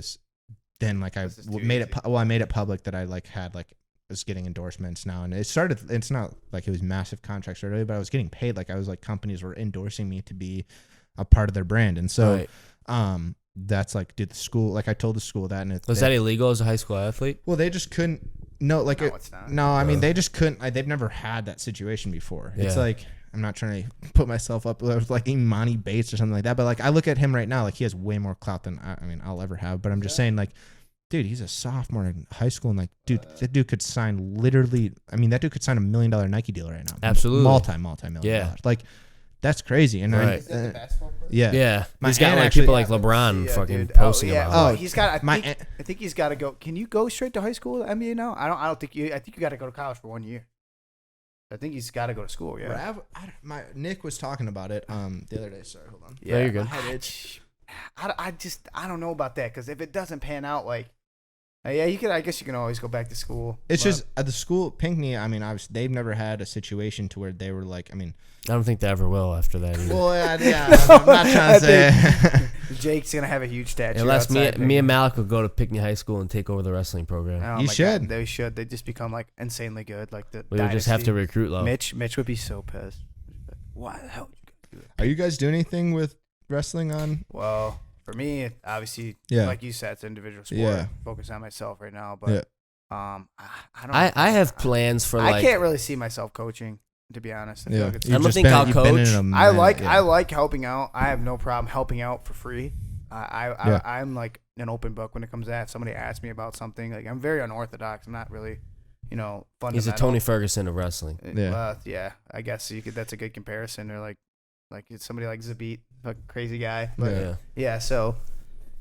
made it public that I like had like was getting endorsements now, and it's not like it was massive contracts early, but I was getting paid. Like I was like companies were endorsing me to be a part of their brand, and so that's like did the school, like I told the school that, and was that illegal as a high school athlete? Well, they just couldn't. No, like it's not. No, I mean they just couldn't. They've never had that situation before. It's like I'm not trying to put myself up with like Imani Bates or something like that, but like I look at him right now, like he has way more clout than I'll ever have. But I'm just saying, like, dude, he's a sophomore in high school, and like, dude, that dude could sign literally. I mean, that dude could sign $1 million Nike deal right now. Absolutely, multi-million dollars. Like, that's crazy. And is that the basketball player? Yeah. He's got like people like LeBron fucking posting about it. He's got. I think he's got to go. Can you go straight to high school NBA now? I don't think you. I think you got to go to college for 1 year. I think he's got to go to school. Yeah. Nick was talking about it the other day. Sorry, hold on. Yeah, you're good. I don't know about that because if it doesn't pan out, like, you could. I guess you can always go back to school. It's just at the school, Pinckney. I mean, they've never had a situation to where they were like. I mean, I don't think they ever will after that either. Well, yeah. I'm not trying to say. Jake's gonna have a huge statue. Unless me and Malik will go to Pinckney High School and take over the wrestling program. Oh, you should. God, they should. They just become like insanely good. Like we would just have to recruit low. Mitch would be so pissed. Why the hell? Are you guys doing anything with wrestling on? Well, for me, obviously, like you said, it's an individual sport. Yeah. Focus on myself right now, but I don't. I have plans for. I can't really see myself coaching, to be honest. I don't think I'll coach. I like helping out. I have no problem helping out for free. I'm like an open book when it comes to that. If somebody asks me about something, like I'm very unorthodox. I'm not really, fundamental. He's a Tony Ferguson of wrestling. I guess you could. That's a good comparison. Or like it's somebody like Zabit, a crazy guy. But so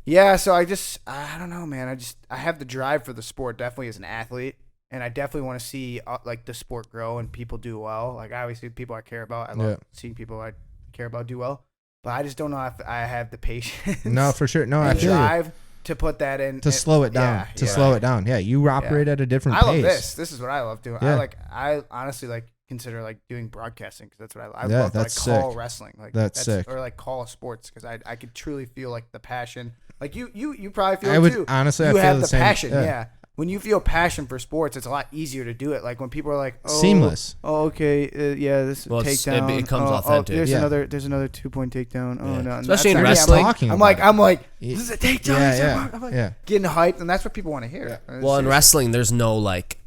I don't know, man. I have the drive for the sport definitely as an athlete, and I definitely want to see like the sport grow and people do well. Like obviously people I care about, I love seeing people I care about do well, but I just don't know if I have the patience. No, for sure. No, I feel drive to put that in to slow it down. Slow it down. Yeah, you operate at a different pace. I love this. This is what I love doing. Yeah. I honestly like consider like doing broadcasting because that's what I love. Yeah, I love to like call sick. wrestling. Like that's sick. Or like call sports because I could truly feel like the passion. Like you probably feel I it would too. honestly. You I feel have the the same. passion. Yeah. When you feel passion for sports, it's a lot easier to do it. Like when people are like, "Oh, seamless." Oh, okay, this takedown. It becomes authentic. There's another 2-point takedown. Oh no, especially in wrestling. I'm like, this is a takedown. I'm like, getting hyped, and that's what people want to hear. Yeah. Well, in wrestling, there's no like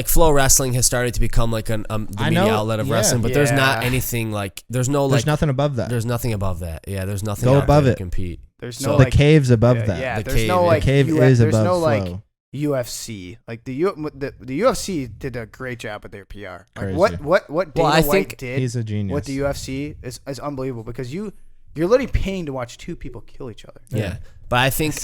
Flow Wrestling has started to become like the media outlet of wrestling, but there's not anything like there's nothing above that. There's nothing above that. Yeah, there's nothing. Go above it. To compete. There's no the cave's above that. Yeah, the cave is above There's no Flow. like UFC. Like the UFC did a great job with their PR. Like what Dana White did. He's a genius. What the UFC is unbelievable because you're literally paying to watch two people kill each other. Yeah. But I think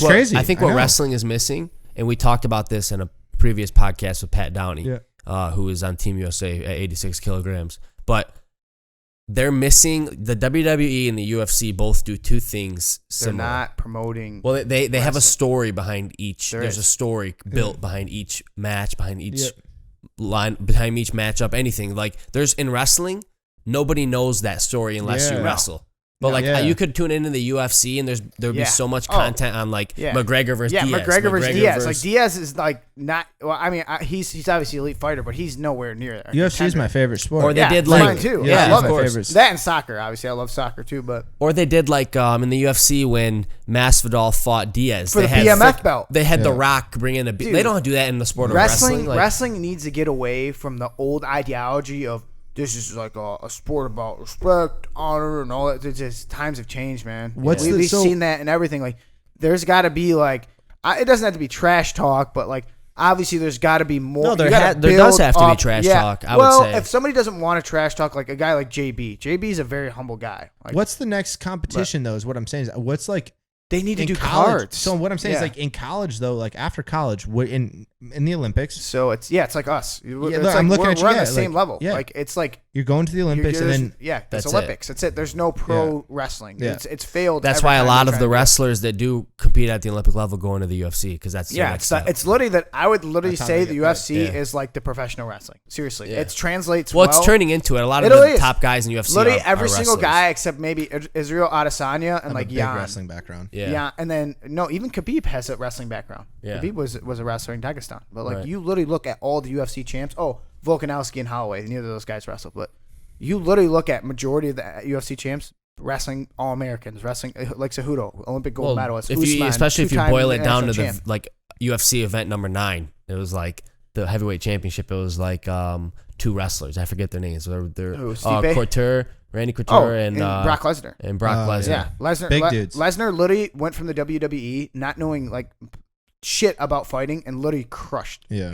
crazy. I think what wrestling is missing, and we talked about this in a previous podcast with Pat Downey, who is on Team USA at 86 kilograms. But they're missing the WWE and the UFC both do two things similar. They're not promoting. Well, they have a story behind each. There's a story built behind each match, behind each line, behind each matchup, anything. Like there's in wrestling, nobody knows that story unless you wrestle. But you could tune into the UFC and there'd be so much content on like McGregor versus Diaz. McGregor versus Diaz. Like Diaz is like not. Well, I mean, he's obviously an elite fighter, but he's nowhere near that. UFC is my favorite sport. Or they did like mine too. Yeah, I love of course. That and soccer. Obviously, I love soccer too. But or they did like in the UFC when Masvidal fought Diaz for the BMF belt. They had The Rock bring in They don't do that in the sport of wrestling. Wrestling needs to get away from the old ideology of. This is like a sport about respect, honor, and all that. It's just times have changed, man. We've seen that and everything. Like, there's got to be like, it doesn't have to be trash talk, but like, obviously there's got to be more. No, there does have to be trash talk. I would say. If somebody doesn't want to trash talk, like a guy like JB is a very humble guy. Like, what's the next competition though? Is what I'm saying. What's like. They need to do college. cards. So what I'm saying is like in college though, like after college, in the Olympics. So it's like us. I'm looking at you. We're on the same level. Yeah. Like it's like you're going to the Olympics and then it's Olympics. That's it. There's no pro wrestling. Yeah. It's failed. That's why a lot of the wrestlers that do compete at the Olympic level go into the UFC because that's it's literally that I would literally say the UFC is like the professional wrestling. Seriously, it translates. Well, it's turning into it. A lot of the top guys in UFC literally are every single wrestlers. guy except maybe Israel Adesanya and like Jan. Wrestling background. Yeah, and then no, even Khabib has a wrestling background. Yeah. Khabib was a wrestler in Dagestan. But like you literally look at all the UFC champs. Oh, Volkanovski and Holloway. Neither of those guys wrestle. But you literally look at majority of the UFC champs wrestling all Americans, wrestling like Cejudo, Olympic gold medalist. Especially if you boil it down to the like UFC event number 9, it was like the heavyweight championship. It was like 2 wrestlers. I forget their names. They're Couture. Randy Couture and Brock Lesnar. And Brock Lesnar. Yeah, Lesnar. Big dudes. Lesnar literally went from the WWE not knowing like shit about fighting and literally crushed. Yeah.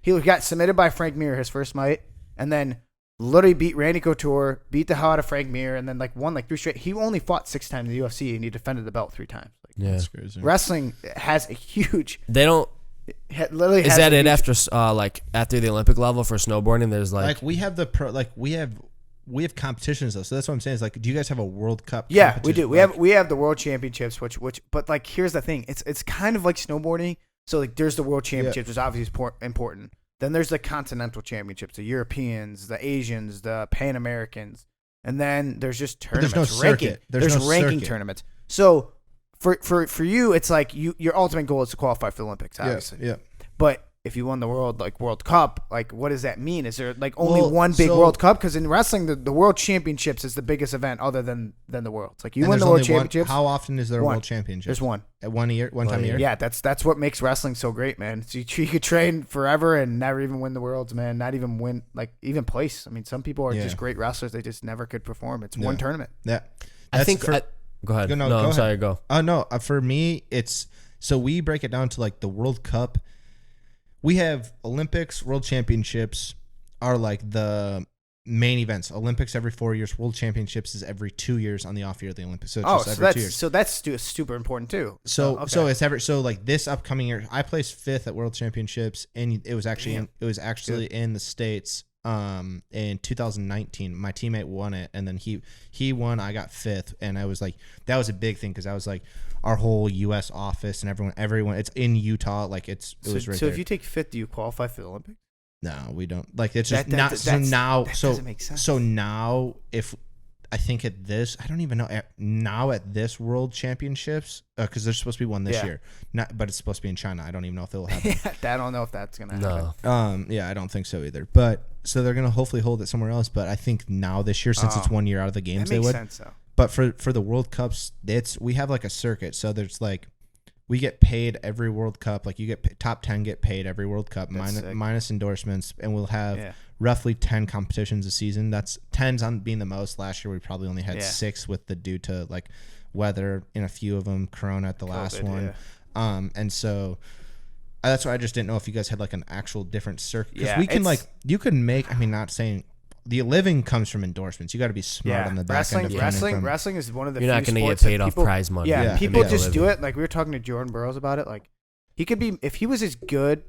He got submitted by Frank Mir his first fight and then literally beat Randy Couture, beat the hell out of Frank Mir, and then like won like 3 straight. He only fought 6 times in the UFC and he defended the belt 3 times. Like, that's crazy. Wrestling has a huge. They don't. Literally is that it after after the Olympic level for snowboarding? There's like we have we have competitions though, so that's what I'm saying. Is like, do you guys have a World Cup? Yeah, we do. We have the World Championships, which but like here's the thing, it's kind of like snowboarding. So like there's the World Championships, which is obviously important. Then there's the Continental Championships, the Europeans, the Asians, the Pan Americans, and then there's just tournaments. There's no circuit. There's ranking tournaments. So for you, it's like your ultimate goal is to qualify for the Olympics, obviously. Yeah. But if you won the World Cup, like what does that mean? Is there like only one big World Cup? Because in wrestling, the World Championships is the biggest event other than the World. It's like you win the World Championships. How often is there a World Championship? There's one. At one time a year? Yeah, that's what makes wrestling so great, man. So you could train forever and never even win the Worlds, man. Not even win, like even place. I mean, some people are just great wrestlers. They just never could perform. It's one tournament. Yeah. I think. Go ahead. I'm sorry. Go. No. For me, it's so we break it down to like the World Cup. We have Olympics, World Championships are like the main events. Olympics every 4 years. World Championships is every 2 years on the off year of the Olympics. So it's just every 2 years. So that's super important too. So like this upcoming year, I placed 5th at World Championships, and it was actually in the States. In 2019, my teammate won it, and then he won. I got 5th, and I was like, that was a big thing because I was like, our whole U.S. office and everyone. It's in Utah. Like it was right so there. If you take 5th, do you qualify for the Olympics? No, we don't. Like it's just doesn't make sense. So now, if I think at this, I don't even know now at this World Championships because there's supposed to be one this year. But it's supposed to be in China. I don't even know if it'll happen. I don't know if that's gonna happen. No. Yeah, I don't think so either. But so they're gonna hopefully hold it somewhere else. But I think now this year, since it's 1 year out of the games, that makes they would. Sense, though. But for the World Cups, we have like a circuit. So there's like. We get paid every World Cup. Like you get top 10 get paid every World Cup minus endorsements, and we'll have roughly 10 competitions a season. That's 10's on being the most. Last year we probably only had 6 with the due to like weather in a few of them, Corona at the last one. And so that's why I just didn't know if you guys had like an actual different circuit because we can like you could make. I mean, not saying. The living comes from endorsements. You got to be smart on the back end. Wrestling is one of the. You're not going to get paid off prize money. Yeah, people just do it. Like we were talking to Jordan Burroughs about it. Like he could be if he was as good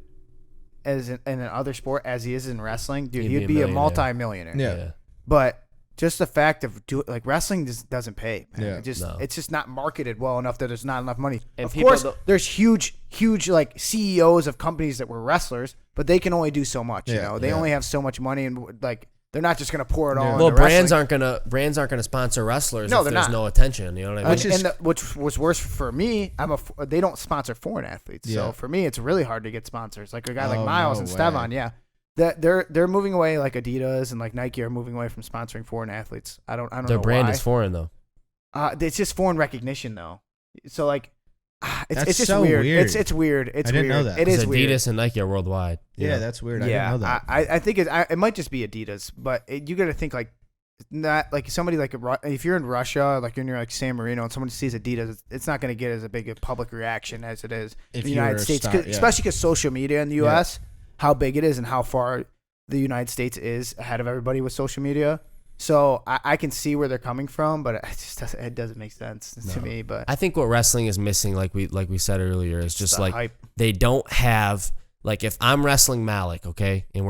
as in another sport as he is in wrestling, dude, he'd be a multi-millionaire. Yeah. But just the fact of wrestling just doesn't pay. Man. Yeah. It's just not marketed well enough that there's not enough money. And of course, there's huge like CEOs of companies that were wrestlers, but they can only do so much. You know, they only have so much money and like. They're not just gonna pour it all. Well, brands aren't gonna sponsor wrestlers if there's no attention. You know what I mean? Which was worse for me. They don't sponsor foreign athletes, so for me it's really hard to get sponsors. Like a guy like Miles and Stevan, they're moving away. Like Adidas and like Nike are moving away from sponsoring foreign athletes. I don't know. Their brand is foreign though. It's just foreign recognition though. So like. It's just so weird. weird. It's weird. It's I didn't weird. know that. It is weird. Adidas and Nike are worldwide. Yeah, that's weird. I didn't know that. I think it might just be Adidas, but you got to think like not like somebody like if you're in Russia, like you're near like San Marino, and somebody sees Adidas, it's not going to get as a big a public reaction as it is in the United States, especially because social media in the U.S. How big it is and how far the United States is ahead of everybody with social media. So I can see where they're coming from, but it doesn't make sense to me. But I think what wrestling is missing, like we said earlier, is just like hype. They don't have like if I'm wrestling Malik, okay, and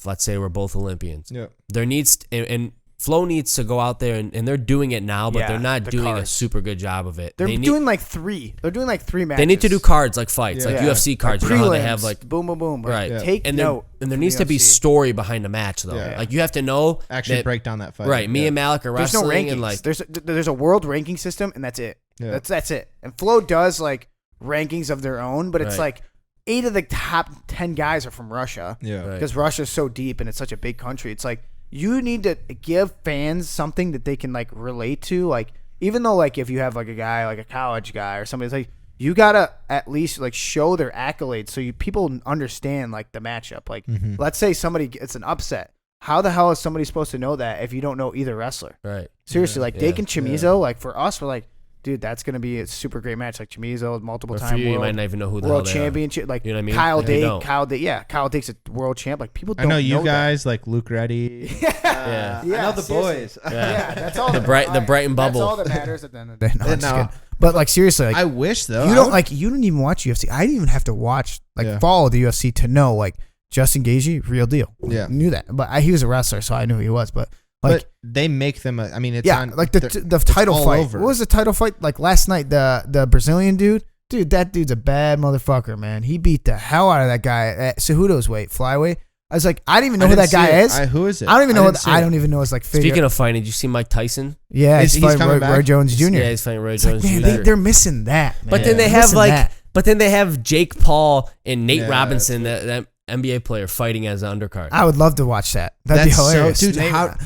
let's say we're both Olympians. Yeah. There needs and Flo needs to go out there and they're doing it now, but they're not doing a super good job of it. They're doing like 3. They're doing like 3 matches. They need to do cards like fights, like UFC cards. Like you know how they have like boom, boom, boom. Right. Yeah. Take note. And there needs to be story behind the match though. Yeah. Like you have to know actually break down that fight. Right. Me and Malik are wrestling. There's no rankings. And like there's a world ranking system and that's it. Yeah. That's it. And Flo does like rankings of their own, but it's like 8 of the top 10 guys are from Russia. Yeah. Because Russia's so deep and it's such a big country. It's like you need to give fans something that they can like relate to. Like even though like if you have like a guy like a college guy or somebody's like you gotta at least like show their accolades so people understand like the matchup. Like let's say somebody gets an upset. How the hell is somebody supposed to know that if you don't know either wrestler? Right. Seriously, like Dake and Chamizo, like for us, we're like, dude, that's gonna be a super great match. Like Chamizo, multiple time you might not even know who the world hell they championship. are. Like you know what I mean? Kyle Dake, Kyle Dake's a world champ. Like people don't I know you know guys like Luke Reddy. Yeah. I know the boys. Yeah, that's all. The Brighton bubble. That's all that matters at the end of the day. No, I'm just kidding. But like seriously, like I wish though. You don't even watch UFC. I didn't even have to watch follow the UFC to know like Justin Gaethje, real deal. Yeah, knew that. But he was a wrestler, so I knew who he was. But they make them. I mean, it's on, like the title fight. Over. What was the title fight like last night? The Brazilian dude. Dude, that dude's a bad motherfucker, man. He beat the hell out of that guy at Cejudo's weight, flyweight. I was like, I didn't even know who that guy is. Who is it? I don't even know. I don't even know his like figure. Speaking of fighting, did you see Mike Tyson? Yeah, he's fighting Roy Jones Jr. Yeah, he's fighting Roy Jones Jr. Man, they're missing that. Man. But then they have but then they have Jake Paul and Nate Robinson, that NBA player, fighting as an undercard. I would love to watch that. That'd be hilarious. Dude,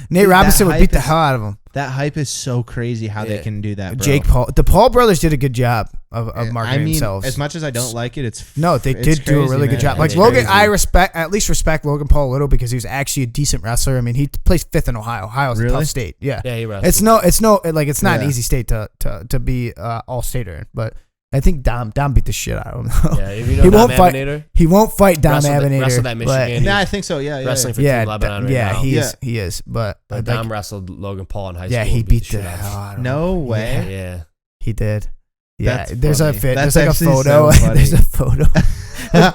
Nate Robinson would beat the hell out of him. That hype is so crazy how they can do that, bro. Jake Paul. The Paul brothers did a good job of marketing themselves. As much as I don't like it, they did do a really good job. Like Logan, I at least respect Logan Paul a little because he was actually a decent wrestler. I mean, he plays 5th in Ohio. Ohio's a tough state. Yeah. Yeah, he wrestled. It's not an easy state to be all stater in, but I think Dom beat the shit out of him. Yeah, if you know he Dom won't fight. Abinator, He won't fight Dom Abinator. wrestled at Michigan. Yeah, I think so. Yeah, wrestling for yeah, Team Lebanon right now. he is. But Dom wrestled Logan Paul in high school. yeah, he and beat shit the out of hell him. out of him. No way. Yeah. He did. Yeah, That's there's funny. there's That's like a actually photo. so funny. There's a photo.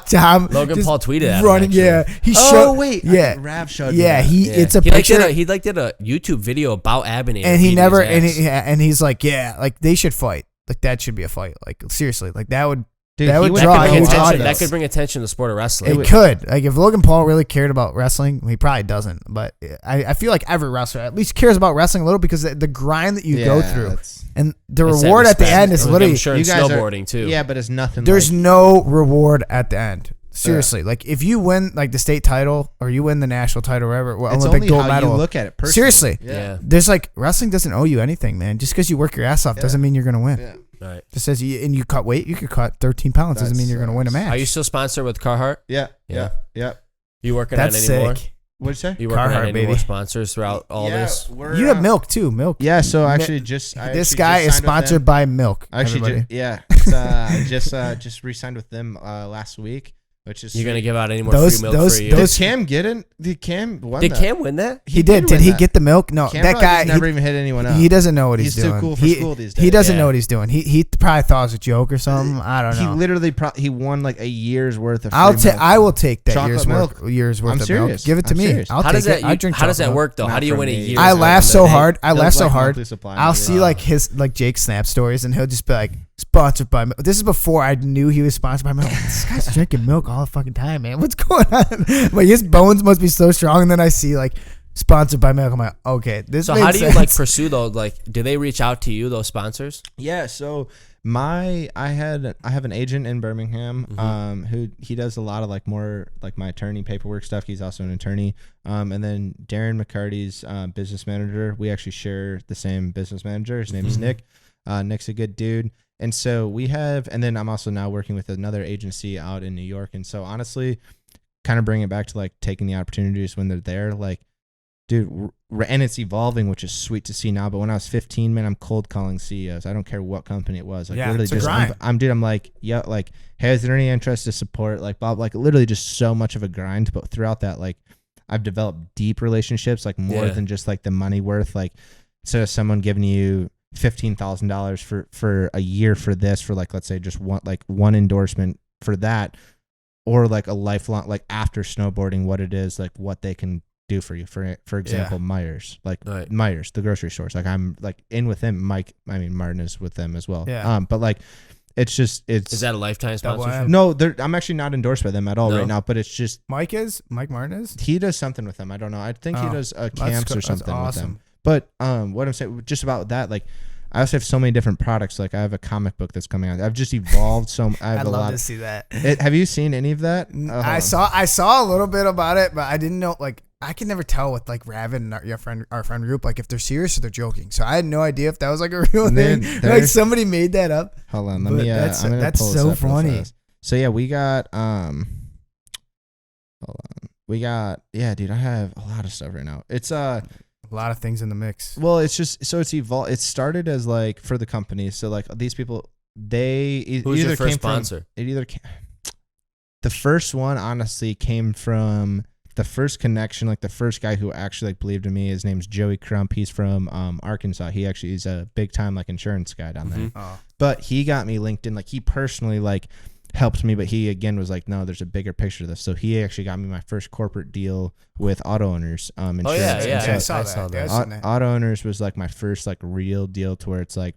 Tom Logan just Paul tweeted at him, running. actually. Yeah, he Oh showed. wait, I yeah, think Rav showed me yeah. that. It's a he picture. Like did a YouTube video about Abinator. And he beating never his ass. and he's like, yeah, like they should fight. Like that should be a fight. Like seriously, like that would Dude, that he would would draw That a could huge bring attention- audience. That could bring attention to the sport of wrestling. It could. Like if Logan Paul really cared about wrestling, he probably doesn't. But I feel like every wrestler at least cares about wrestling a little because the grind that you go through that's- and the It's that reward at the respect. end is I'm literally sure in You guys are- snowboarding too. Yeah, but it's nothing. there's like, no reward at the end. Seriously, like if you win like the state title or you win the national title, or whatever, it's Olympic only gold how medal. you look at it. Personally. Seriously, Yeah. there's like wrestling doesn't owe you anything, man. Just because you work your ass off doesn't mean you're gonna win. Yeah. Right. Just says you cut weight, you could cut 13 pounds. Doesn't mean you're gonna win a match. Are you still sponsored with Carhartt? Yeah. Yeah. Yeah. You working That's on any more? sick. What'd you say? You working Carhartt, on any baby. more sponsors throughout all this? You have milk too. Milk. Yeah. So actually, This actually guy is just signed with sponsored them. by Milk. Actually, everybody. yeah. It's, just re-signed with them last week, which is You gonna sweet. give out any more Those- free milk those- for you? those- Did Cam get it? Did Cam won Did that? Cam win that? He did. Did win he that. get the milk? No, Cam that probably guy. just never even hit anyone up. He doesn't know what he's He's too doing. cool for school these He days. doesn't Yeah. know what he's doing. He probably thought it was a joke or something. I don't He know. literally he won like a year's worth of. Free milk. I will take that Chocolate milk. year's worth I'm of serious. milk. Give it to I'm me. serious. I'll How take does that? it. I drink How does that chocolate work though? Not How do you for win a me. year? I laugh so hard. I They'll, laugh so like, hard. monthly supply I'll me. see like his like Jake Snap stories, and he'll just be like sponsored by milk. This is before I knew he was sponsored by milk. This guy's drinking milk all the fucking time, man. What's going on? Like his bones must be so strong. And then I see like sponsored by milk. I'm like, okay, this. So makes how do you sense. like pursue those? Like, do they reach out to you, those sponsors? Yeah, so I have an agent in Birmingham, who he does a lot of like more like my attorney paperwork stuff. He's also an attorney. And then Darren McCarty's business manager. We actually share the same business manager. His name is Nick. Nick's a good dude. And so and then I'm also now working with another agency out in New York. And so honestly, kind of bring it back to like taking the opportunities when they're there, like, dude, and it's evolving, which is sweet to see now. But when I was 15, man, I'm cold calling CEOs. I don't care what company it was. Like, Yeah, literally it's a just, grind. I'm like, yeah, like, hey, is there any interest to support? Like, Bob, like, literally just so much of a grind. But throughout that, like, I've developed deep relationships, like more than just like the money worth. Like, so someone giving you $15,000 for a year for this, for like, let's say just one endorsement for that, or like a lifelong, like after snowboarding, what it is, like what they can do for you. For example, Myers, like Myers, the grocery stores. Like I'm like in with him. Martin is with them as well. Yeah. But like, it's is that a lifetime sponsorship? no, I'm actually not endorsed by them at all right now. But it's just Mike Martin is. he does something with them. I don't know. I think he does camps or something with them. Awesome. But what I'm saying just about that, like, I also have so many different products. Like I have a comic book that's coming out. I've just evolved so. I'd love to see that. Have you seen any of that? I saw a little bit about it, but I didn't know. Like I can never tell with like Raven and our friend group, like if they're serious or they're joking. So I had no idea if that was like a real thing. Like somebody made that up. Hold on, let me. That's I'm gonna pull this so up real funny. fast. So yeah, we got hold on. We got dude. I have a lot of stuff right now. It's A lot of things in the mix. Well, it's just so it's evolved. It started as like for the company. So like these people, Who's your first sponsor? The first one honestly came from the first connection. Like the first guy who actually like believed in me. His name's Joey Crump. He's from Arkansas. He's a big time like insurance guy down there. Oh. But he got me linked in. Like he personally like helped me, but he again was like, no, there's a bigger picture to this. So he actually got me my first corporate deal with auto owners. Insurance. I So saw that. auto owners was like my first like real deal to where it's like,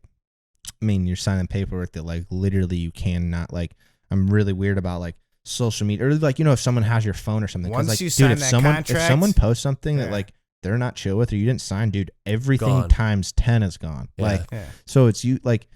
I mean, you're signing paperwork that like literally you cannot like. I'm really weird about like social media or like, you know, if someone has your phone or something. Once like, you dude, sign if that someone contract, if someone posts something that yeah. like they're not chill with or you didn't sign, dude, everything Gone. times 10 is gone. Yeah. Like Yeah. so it's you like.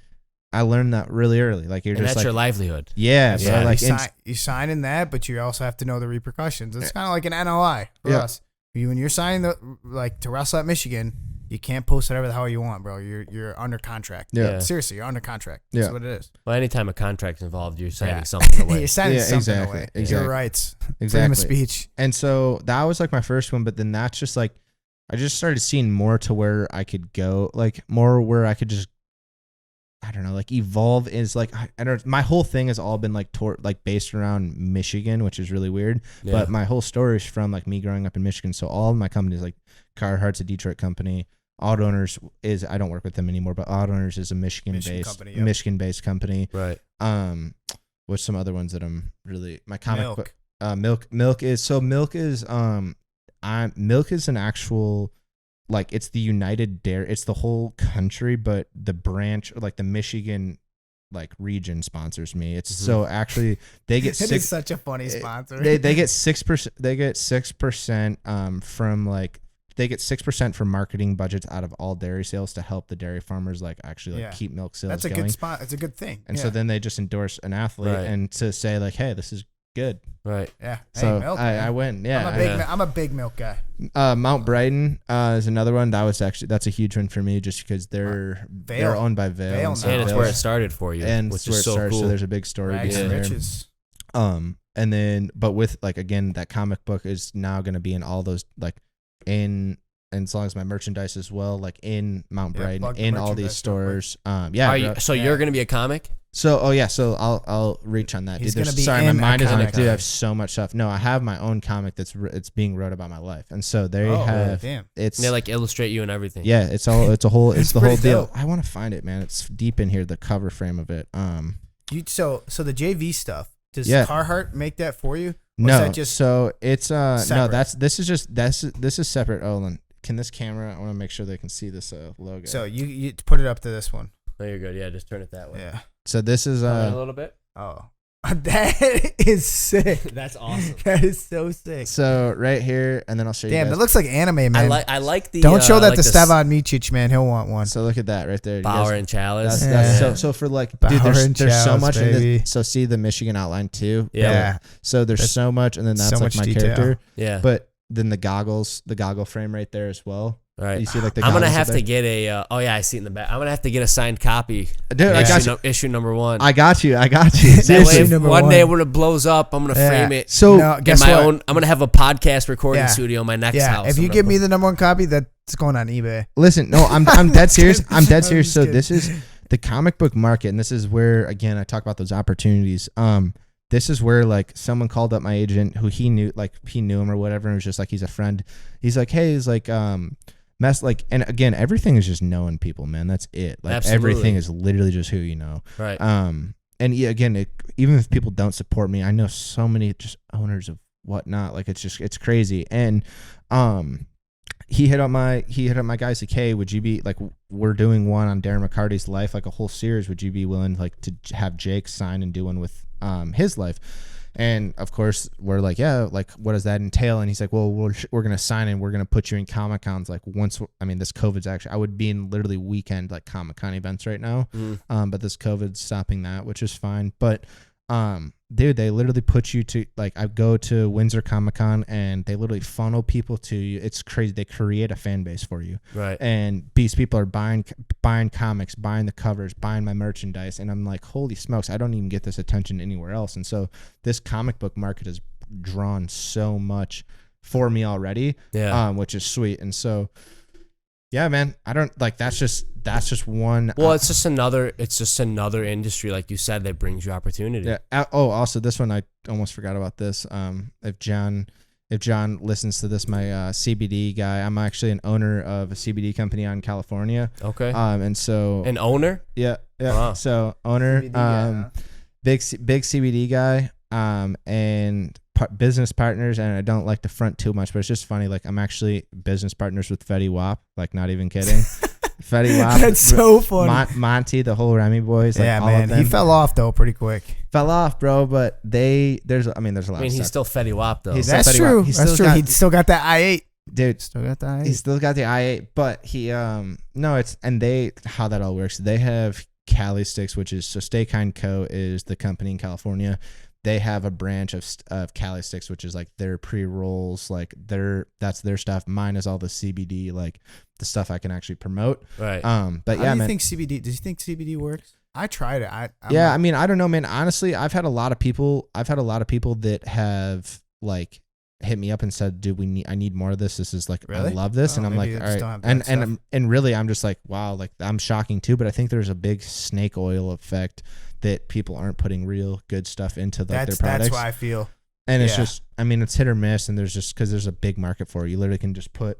I learned that really early. Like you're And just that's like your livelihood. yeah. Yeah. So like you sign in that, but you also have to know the repercussions. It's kind of like an NOI for Yeah. us. When you're signing to wrestle at Michigan, you can't post whatever the hell you want, bro. You're under contract. Yeah. Seriously, you're under contract. Yeah. That's what it is. Well, anytime a contract's involved, you're signing something away. You're signing something exactly, away. exactly. Your rights. Freedom of Exactly. speech. And so that was like my first one, but then that's just like I just started seeing more to where I could go, like more where I could just I don't know, like Evolve is like, I don't, my whole thing has all been like based around Michigan, which is really weird. Yeah. But my whole story is from like me growing up in Michigan. So all of my companies, like Carhartt's a Detroit company. Auto Owners is, I don't work with them anymore, but Auto Owners is a Michigan-based company. Right. What's some other ones that I'm really, my comic book, Milk is an actual, like, it's the United Dairy, it's the whole country, but the branch, like the Michigan like region sponsors me. It's so actually they get it is such a funny sponsor. They get 6%. They get 6% from like, they get 6% from marketing budgets out of all dairy sales to help the dairy farmers like actually like keep milk sales. That's a going. good spot. It's a good thing. And so then they just endorse an athlete and to say like, hey, this is good. Right. Yeah. So hey, milk, I win. Yeah. I'm a big milk guy. Mount Brighton is another one. That's a huge one for me just because they're owned by Vail. And it's where it started for you. And which where is it started. Cool. So there's a big story behind there. Riches. And then, but with like, again, that comic book is now going to be in all those, like and as long as my merchandise as well, like in Mount Brighton, in all these stores. You're going to be a comic? So I'll reach on that. He's dude. Gonna be sorry, my mind isn't like, dude, I comic. have so much stuff. No, I have my own comic it's being wrote about my life, and so they have. Damn. It's they like illustrate you and everything. Yeah, it's the whole deal. Dope. I want to find it, man. It's deep in here, the cover frame of it. So the JV stuff. Does Carhartt make that for you? No, that just so it's separate? No, this is separate. Oh, can this camera? I want to make sure they can see this logo. So you put it up to this one. No, you're good. Yeah, just turn it that way. Yeah. So this is a little bit. Oh, that is sick. That's awesome. That is so sick. So right here, and then I'll show you. Damn, guys. that looks like anime, man. I like the. Don't show that to Stevan Micic, man. He'll want one. So look at that right there. Bauer and Chalice. That's so for like, dude, there's so much in baby. this. So see the Michigan outline too. Yeah. So there's so much, and then that's so like much my detail. character. Yeah. But then the goggle frame right there as well. Right. You see like the. I'm gonna have to get a. I see it in the back. I'm gonna have to get a signed copy. Dude, I got you. Issue number 1. I got you. That way, one day when it blows up, I'm gonna frame it. So get my own. I'm gonna have a podcast recording studio in my next house. If you give me the number 1 copy, that's going on eBay. Listen, no, I'm dead serious. I'm dead serious. So this is the comic book market, and this is where again I talk about those opportunities. This is where like someone called up my agent who he knew him or whatever, and was just like, he's a friend. He's like, hey, he's like and again, everything is just knowing people, man. That's it. Like Absolutely. Everything is literally just who you know. Right. And again, even if people don't support me, I know so many just owners of whatnot. Like it's crazy. And he hit up my guys like, hey, would you be like, we're doing one on Darren McCarty's life, like a whole series. Would you be willing like to have Jake sign and do one with his life? And of course we're like, yeah, like what does that entail? And he's like, well, we're gonna sign and we're gonna put you in Comic Cons. Like this COVID's actually, I would be in literally weekend like Comic Con events right now, but this COVID's stopping that, which is fine. But dude, they literally put you to like, I go to Windsor Comic Con and they literally funnel people to you. It's crazy. They create a fan base for you, right? And these people are buying comics, buying the covers, buying my merchandise, and I'm like, holy smokes, I don't even get this attention anywhere else. And so this comic book market has drawn so much for me already, which is sweet. And so yeah, man, I don't like, that's just one. Well, it's just another industry, like you said, that brings you opportunity. Yeah. Oh, also this one, I almost forgot about this. If John listens to this, my CBD guy, I'm actually an owner of a CBD company out in California. Okay. And so an owner. Yeah. Wow. So owner, big CBD guy, and business partners, and I don't like to front too much, but it's just funny. Like I'm actually business partners with Fetty Wap. Like not even kidding. Fetty Wap. That's so funny. Monty, the whole Remy boys. Like, yeah, all man. of them. He fell off though pretty quick. Fell off, bro. But there's a lot. I mean, he's still Fetty Wap though. That's true. That's true. He still got that I8. Dude, still got the I8. He still got the I8, but he how that all works. They have Cali Sticks, which is, so Stay Kind Co. is the company in California. They have a branch of Cali Sticks, which is like their pre-rolls, like that's their stuff. Mine is all the CBD, like the stuff I can actually promote. Right. But How do you think CBD? Does you think CBD works? I tried it. I mean, I don't know, man. Honestly, I've had a lot of people that have like, hit me up and said, dude, I need more of this. This is like, really? I love this. And I'm like, all right. And really, I'm just like, wow, like I'm shocking too. But I think there's a big snake oil effect that people aren't putting real good stuff into their products. That's why I feel. And it's just, I mean, it's hit or miss. And there's just, because there's a big market for it. You literally can just put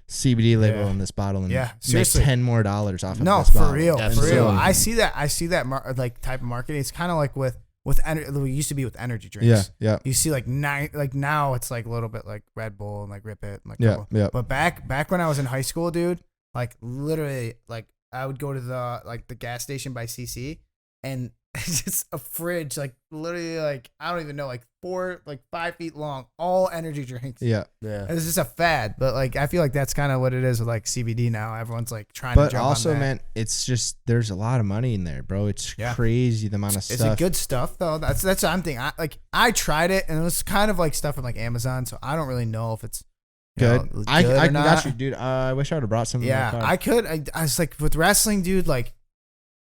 CBD label in this bottle and make $10 more off of this bottle. For real. I see that like type of marketing. It's kind of like with it used to be with energy drinks. Yeah. You see like now it's like a little bit like Red Bull and like Rip It and like But back when I was in high school, dude, like literally like I would go to the gas station by CC and it's just a fridge, like literally like I don't even know, like 5 feet long, all energy drinks. Yeah. It's just a fad, but like I feel like that's kind of what it is with like CBD now. Everyone's like trying to jump also, on that. man, it's just there's a lot of money in there, bro. It's crazy the amount of stuff. Is it good stuff though? That's what I'm thinking. I tried it and it was kind of like stuff from like Amazon, so I don't really know if it's good. I got you, dude. I wish I would have brought some. Yeah, I could. I was like with wrestling, dude. Like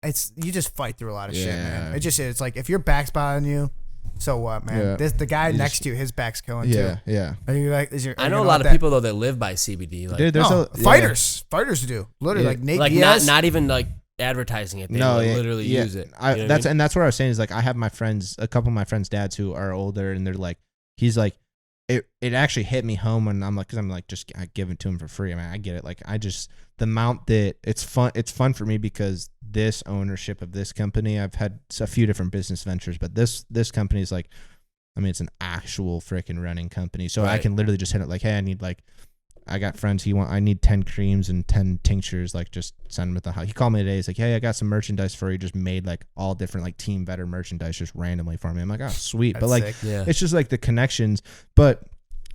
you just fight through a lot of shit, man. It's like if your back's bothering you, so what, man? The guy next to you, his back's going too. Yeah. Are you like? I know a lot of people though that live by CBD. Like, dude, there's fighters do literally like Nate like Diaz. not even like advertising it. They literally use it. That's what I was saying is like I have my friends, a couple of my friends' dads who are older, and they're like, he's like, it actually hit me home when I'm like, because I'm like just I give it to him for free. I mean, I get it. Like I just the amount that it's fun for me because this ownership of this company, I've had a few different business ventures, but this company is like, I mean, it's an actual freaking running company. So I can literally just hit it like, hey, I got friends. I need 10 creams and 10 tinctures. Like, just send them at the house. He called me today. He's like, hey, I got some merchandise for you. Just made like all different like Team Vedder merchandise just randomly for me. I'm like, oh, sweet. But like, it's just like the connections. But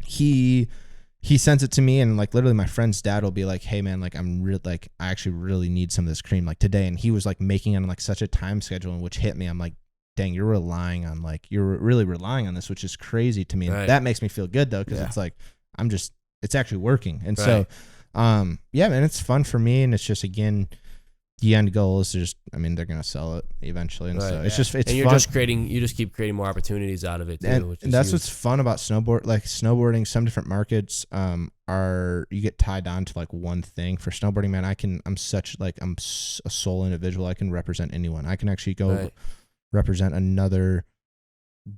he sends it to me, and like literally my friend's dad will be like, hey man, like I actually really need some of this cream like today. And he was like making it on like such a time schedule, which hit me. I'm like, dang, you're really relying on this, which is crazy to me. And that makes me feel good though, because it's like it's actually working. And so man, it's fun for me. And it's just, again, the end goal is just, I mean, they're gonna sell it eventually, and so it's just and you're fun. You just keep creating more opportunities out of it too, and that's huge. What's fun about snowboarding. Some different markets are you get tied down to like one thing. For snowboarding, man, I'm a sole individual. I can represent anyone. I can actually go represent another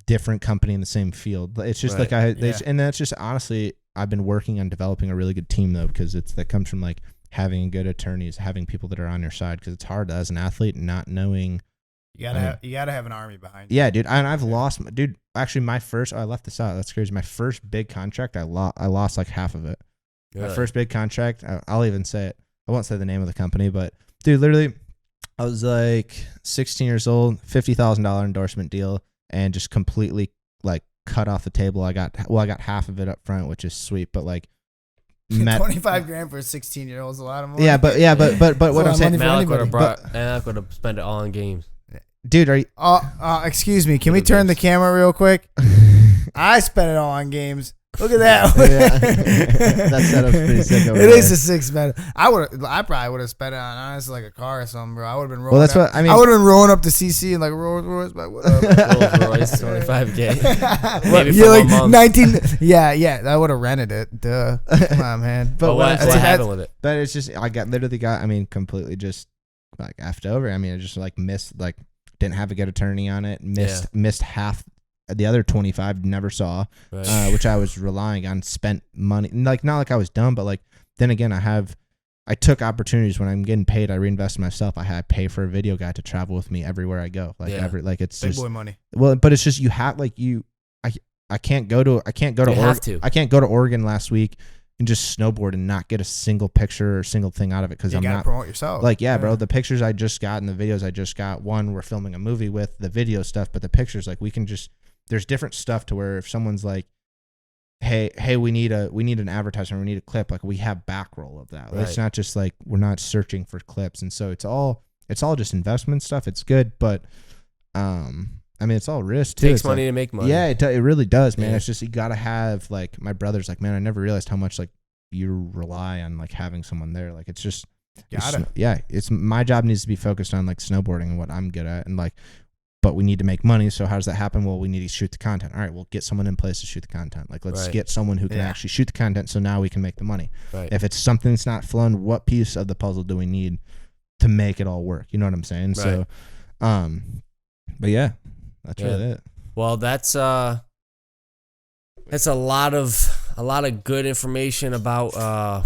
different company in the same field. It's just like and that's just honestly, I've been working on developing a really good team though, because that comes from like having good attorneys, having people that are on your side, because it's hard as an athlete not knowing. You gotta have an army behind you. Yeah, dude. And I've lost, dude. Actually, I left this out. That's crazy. My first big contract, I lost like half of it. Really? My first big contract, I'll even say it. I won't say the name of the company, but dude, literally, I was like 16 years old, $50,000 endorsement deal, and just completely like cut off the table. I got half of it up front, which is sweet, but like. $25,000 for a 16-year-old is a lot of money. Yeah, but what I'm saying, Malik would have spent it all on games. Dude, are you? Excuse me. Can we turn the camera real quick? I spent it all on games. Look at that. That setup's pretty sick over there. It is a six man. I probably would have spent it on honestly like a car or something, bro. I would have been rolling. Well, that's what I mean. I would have been rolling up to CC and like Rolls Royce, like what up? Rolls Royce, $25,000. Maybe you're like 19. Yeah. I would have rented it. Duh. Come on, man. But what happened with it? But it's just I completely just like effed over. I mean, I just like didn't have a good attorney on it. Missed half. The other 25 never saw, which I was relying on. Spent money, like not like I was dumb, but like then again, I took opportunities when I'm getting paid. I reinvest in myself. I pay for a video guy to travel with me everywhere I go. It's big just boy money. Well, but it's just you have I can't go to I can't go to Oregon last week and just snowboard and not get a single picture or single thing out of it because I'm not promote yourself. Like bro, the pictures I just got and the videos I just got. One, we're filming a movie with the video stuff, but the pictures like we can just. There's different stuff to where if someone's like, hey, we need an advertisement, we need a clip, like we have back roll of that. It's not just like we're not searching for clips, and so it's all just investment stuff. It's good, but I mean it's all risk too. It takes money to make money. Yeah, it really does, man. It's just you gotta have like my brother's like, man, I never realized how much like you rely on like having someone there. Like it's just it's my job needs to be focused on like snowboarding and what I'm good at, and like. but we need to make money. So how does that happen? Well, we need to shoot the content. All right, we'll get someone in place to shoot the content. Like, let's get someone who can actually shoot the content, so now we can make the money. Right. If it's something that's not flowing, what piece of the puzzle do we need to make it all work? You know what I'm saying? Right. So, but yeah, that's really it. Well, that's a lot of good information about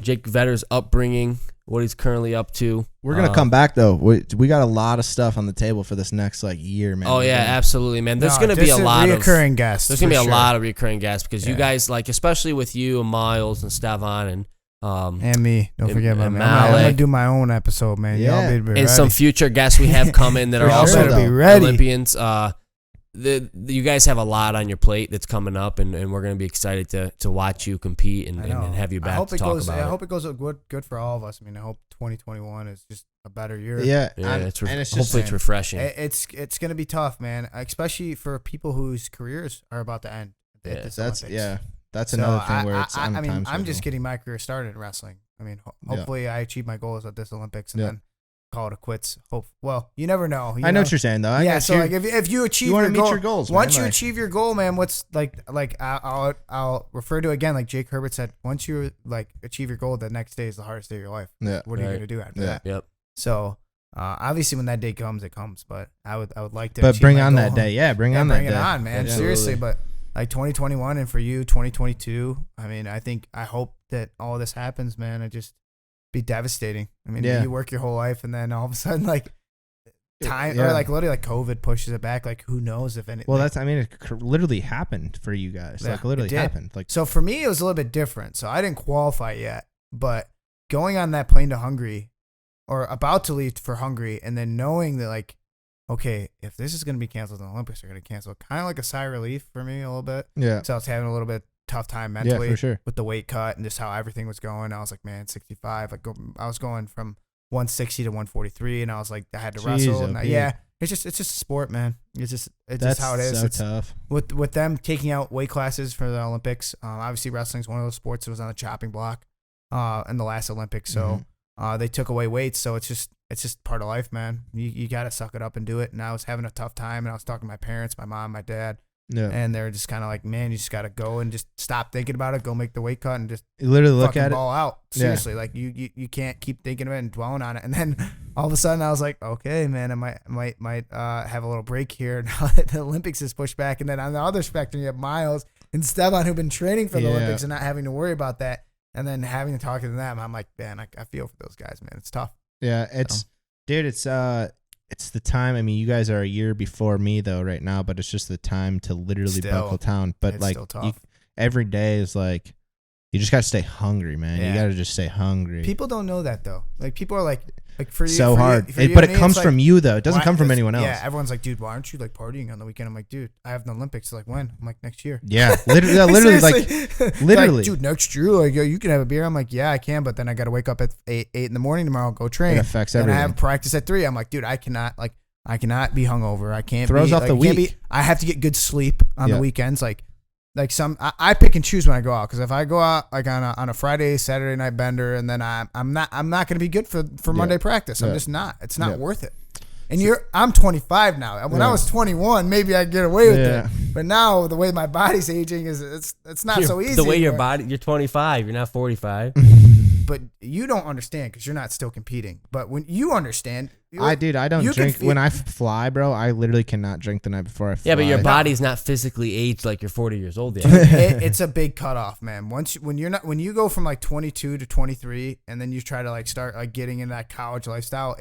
Jake Vedder's upbringing, what he's currently up to. We're gonna come back though. We got a lot of stuff on the table for this next year, man. Oh yeah, absolutely, man. There's gonna be a lot of recurring guests. There's gonna be a lot of recurring guests because you guys, like, especially with you and Miles and Stevan and me. Don't forget about me. I'm gonna do my own episode, man. Yeah. Y'all be ready. And some future guests we have coming that are also be ready. Olympians. You guys have a lot on your plate that's coming up, and we're going to be excited to watch you compete and have you back to talk about it. I hope it goes good for all of us. I mean, I hope 2021 is just a better year. Yeah, hopefully it's refreshing. It's going to be tough, man, especially for people whose careers are about to end. That's another thing where it's on the time I'm just getting my career started in wrestling. I mean, hopefully I achieve my goals at this Olympics and then call it a quits. Well, you never know. I know what you're saying though. So like if you achieve you your meet your goals, once you achieve your goal, man, what's like I'll refer to again, like Jake Herbert said, once you like achieve your goal, the next day is the hardest day of your life. Yeah. What are you gonna do after that? Yep. So obviously when that day comes, it comes. But I would like to. But bring on that day. Yeah, bring on that day. Bring it on, man. Yeah, seriously, but like 2021 and for you 2022. I mean, I hope that all this happens, man. Be devastating. I mean, you work your whole life and then all of a sudden, like time or like literally like COVID pushes it back. Like who knows if anything. Well, it literally happened for you guys. Yeah, like literally happened. Like so for me, it was a little bit different. So I didn't qualify yet, but going on that plane to Hungary or about to leave for Hungary and then knowing that like, okay, if this is going to be canceled, the Olympics are going to cancel. Kind of like a sigh of relief for me a little bit. Yeah. So I was having a little bit tough time mentally for sure. with the weight cut and just how everything was going. I was like, man, 65. I was going from 160 to 143, and I was like, I had to wrestle. And it's just a sport, man. It's just how it is. So it's tough. With them taking out weight classes for the Olympics. Obviously, wrestling is one of those sports that was on the chopping block in the last Olympics. So they took away weights. So it's just part of life, man. You got to suck it up and do it. And I was having a tough time, and I was talking to my parents, my mom, my dad. Yeah. And they're just kind of like, man, you just got to go and just stop thinking about it. Go make the weight cut and just literally look at it. Ball out. Seriously, like you can't keep thinking of it and dwelling on it. And then all of a sudden, I was like, okay, man, I might have a little break here now that the Olympics is pushed back. And then on the other spectrum, you have Miles and Stevan who've been training for the Olympics and not having to worry about that. And then having to talk to them, I'm like, man, I feel for those guys, man. It's tough. Yeah, it's the time. I mean, you guys are a year before me though right now, but it's just the time to literally buckle down. But like every day is like, you just got to stay hungry, man. Yeah. You got to just stay hungry. People don't know that though. Like people are like for you, so for hard. You, for but you it comes from you though. It doesn't come from anyone else. Yeah, everyone's like, dude, why aren't you like partying on the weekend? I'm like, dude, I have the Olympics. Like when? I'm like, next year. Yeah, literally, like like, dude, next year, like you can have a beer. I'm like, yeah, I can, but then I got to wake up at 8 in the morning tomorrow, go train. It affects everything. And I have practice at 3. I'm like, dude, I cannot be hungover. I can't. Throws off the week. I have to get good sleep on the weekends. Like I pick and choose when I go out because if I go out like on a Friday, Saturday night bender, and then I'm not going to be good for Monday practice. I'm just not. It's not worth it. And I'm 25 now. When I was 21, maybe I'd get away with it. But now the way my body's aging it's not so easy. The way your body, you're 25, you're not 45. But you don't understand because you're not still competing. But when you understand, I don't drink when I fly, bro. I literally cannot drink the night before I fly. Yeah, but your body's not physically aged like you're 40 years old yet. It's a big cutoff, man. When you go from like 22 to 23, and then you try to like start like getting in that college lifestyle,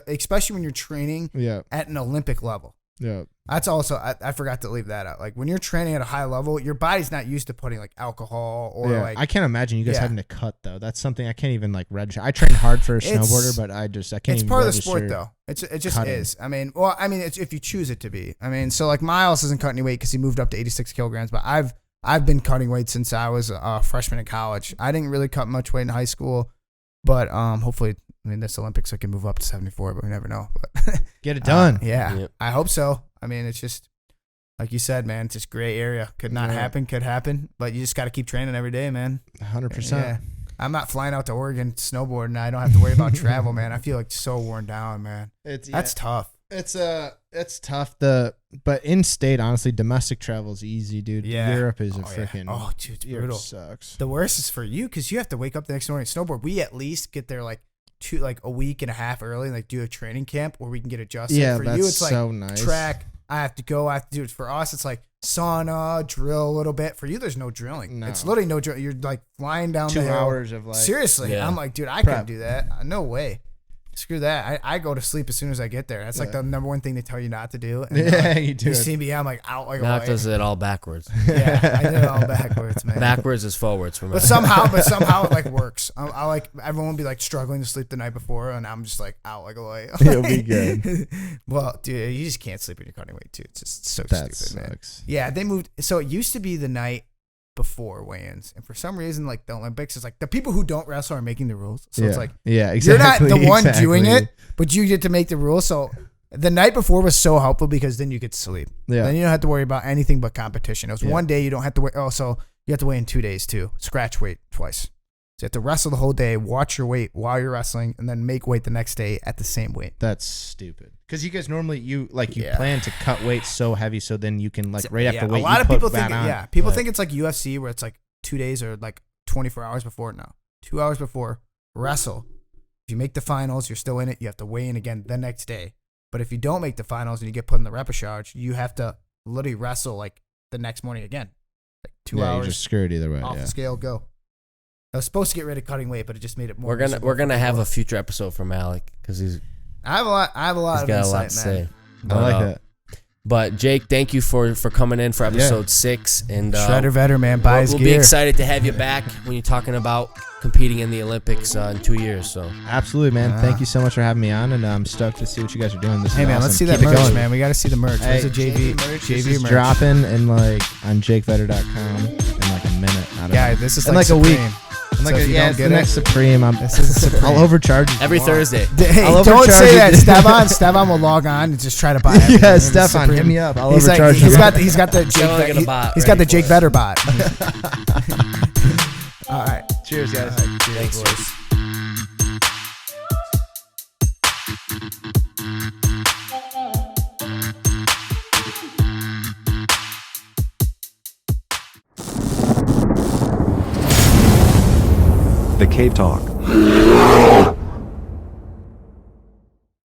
especially when you're training at an Olympic level. Yeah. That's also, I forgot to leave that out. Like when you're training at a high level, your body's not used to putting like alcohol or like. I can't imagine you guys having to cut though. That's something I can't even like register. I train hard for a snowboarder, but I can't. It's part of the sport though. It just cutting. Is. I mean, it's if you choose it to be. I mean, so like Miles doesn't cut any weight because he moved up to 86 kilograms, but I've been cutting weight since I was a freshman in college. I didn't really cut much weight in high school, but hopefully. I mean, this Olympics I can move up to 74, but we never know. But get it done. I hope so. I mean, it's just like you said, man. It's just gray area. Could not happen. Could happen. But you just got to keep training every day, man. 100%. Yeah. I'm not flying out to Oregon snowboarding. I don't have to worry about travel, man. I feel like so worn down, man. That's tough. It's tough. But in state, honestly, domestic travel is easy, dude. Yeah. Europe is Dude, it's Europe brutal. sucks. The worst is for you because you have to wake up the next morning and snowboard. We at least get there like a week and a half early and like do a training camp where we can get adjusted. Yeah, for that's you, it's like so nice. track. I have to go. I have to do it. For us, it's like sauna, drill a little bit. For you, there's no drilling. No. It's literally no drill. You're like flying down 2 the hill. hours of like Seriously, Yeah. I'm like, dude, I Prep. couldn't do that. No way. Screw that. I go to sleep as soon as I get there. That's like the number one thing they tell you not to do. And Yeah, you do You it. see me, I'm like out like a Matt light. does it all backwards. Yeah, I did it all backwards, man. Backwards is forwards for me. But somehow it like works. I like everyone will be like struggling to sleep the night before, and I'm just like out like a light. It'll be good. Well, dude, you just can't sleep when you're cutting weight too. It's just so That stupid, man. sucks. Yeah, they moved. So it used to be the night before weigh-ins, and for some reason, like the Olympics is like the people who don't wrestle are making the rules. So it's like exactly. you're not the one doing it, but you get to make the rules. So the night before was so helpful because then you could sleep. Yeah. Then you don't have to worry about anything but competition. It was one day you don't have to weigh. Oh, so you have to weigh in 2 days too. Scratch weight twice. So you have to wrestle the whole day, watch your weight while you're wrestling, and then make weight the next day at the same weight. That's stupid. Because you guys normally you plan to cut weight so heavy so then you can like right after weight. A lot you of put people that think on. people think it's like UFC where it's like 2 days or like 24 hours before. No, 2 hours before wrestle. If you make the finals, you're still in it. You have to weigh in again the next day. But if you don't make the finals and you get put in the repechage, you have to literally wrestle like the next morning again. Like 2 hours. You're just screwed either way. Off the scale, go. I was supposed to get rid of cutting weight, but it just made it more. We're gonna have a future episode from Alec because he's I have a lot of got insight, a lot to man. say. I like that. But Jake, thank you for coming in for episode 6. And Shredder Vedder, man, buy his we'll gear. be excited to have you back when you're talking about competing in the Olympics in 2 years. So Absolutely, man. Thank you so much for having me on, and I'm stoked to see what you guys are doing. This Hey is man, awesome. let's see Keep that it merch, going. man. We got to see the merch. Hey, There's a JV merch. This JV is merch. dropping in like on jakevedder.com in like a minute. I don't Yeah, know. this is in like like a week. Supreme. I'm like So if you don't it's get the it, next Supreme. this is Supreme. I'll overcharge you. every Thursday. Hey, I'll don't overcharge say you. that. Stefan will log on and just try to buy it. Yeah, Stefan, hit me up. I'll He's like, overcharge he's you. got the Jake. Stefan will get a bot He's got the ready Jake for it. Vedder bot. All right. Cheers, guys. Thanks, boys. The Cave Talk.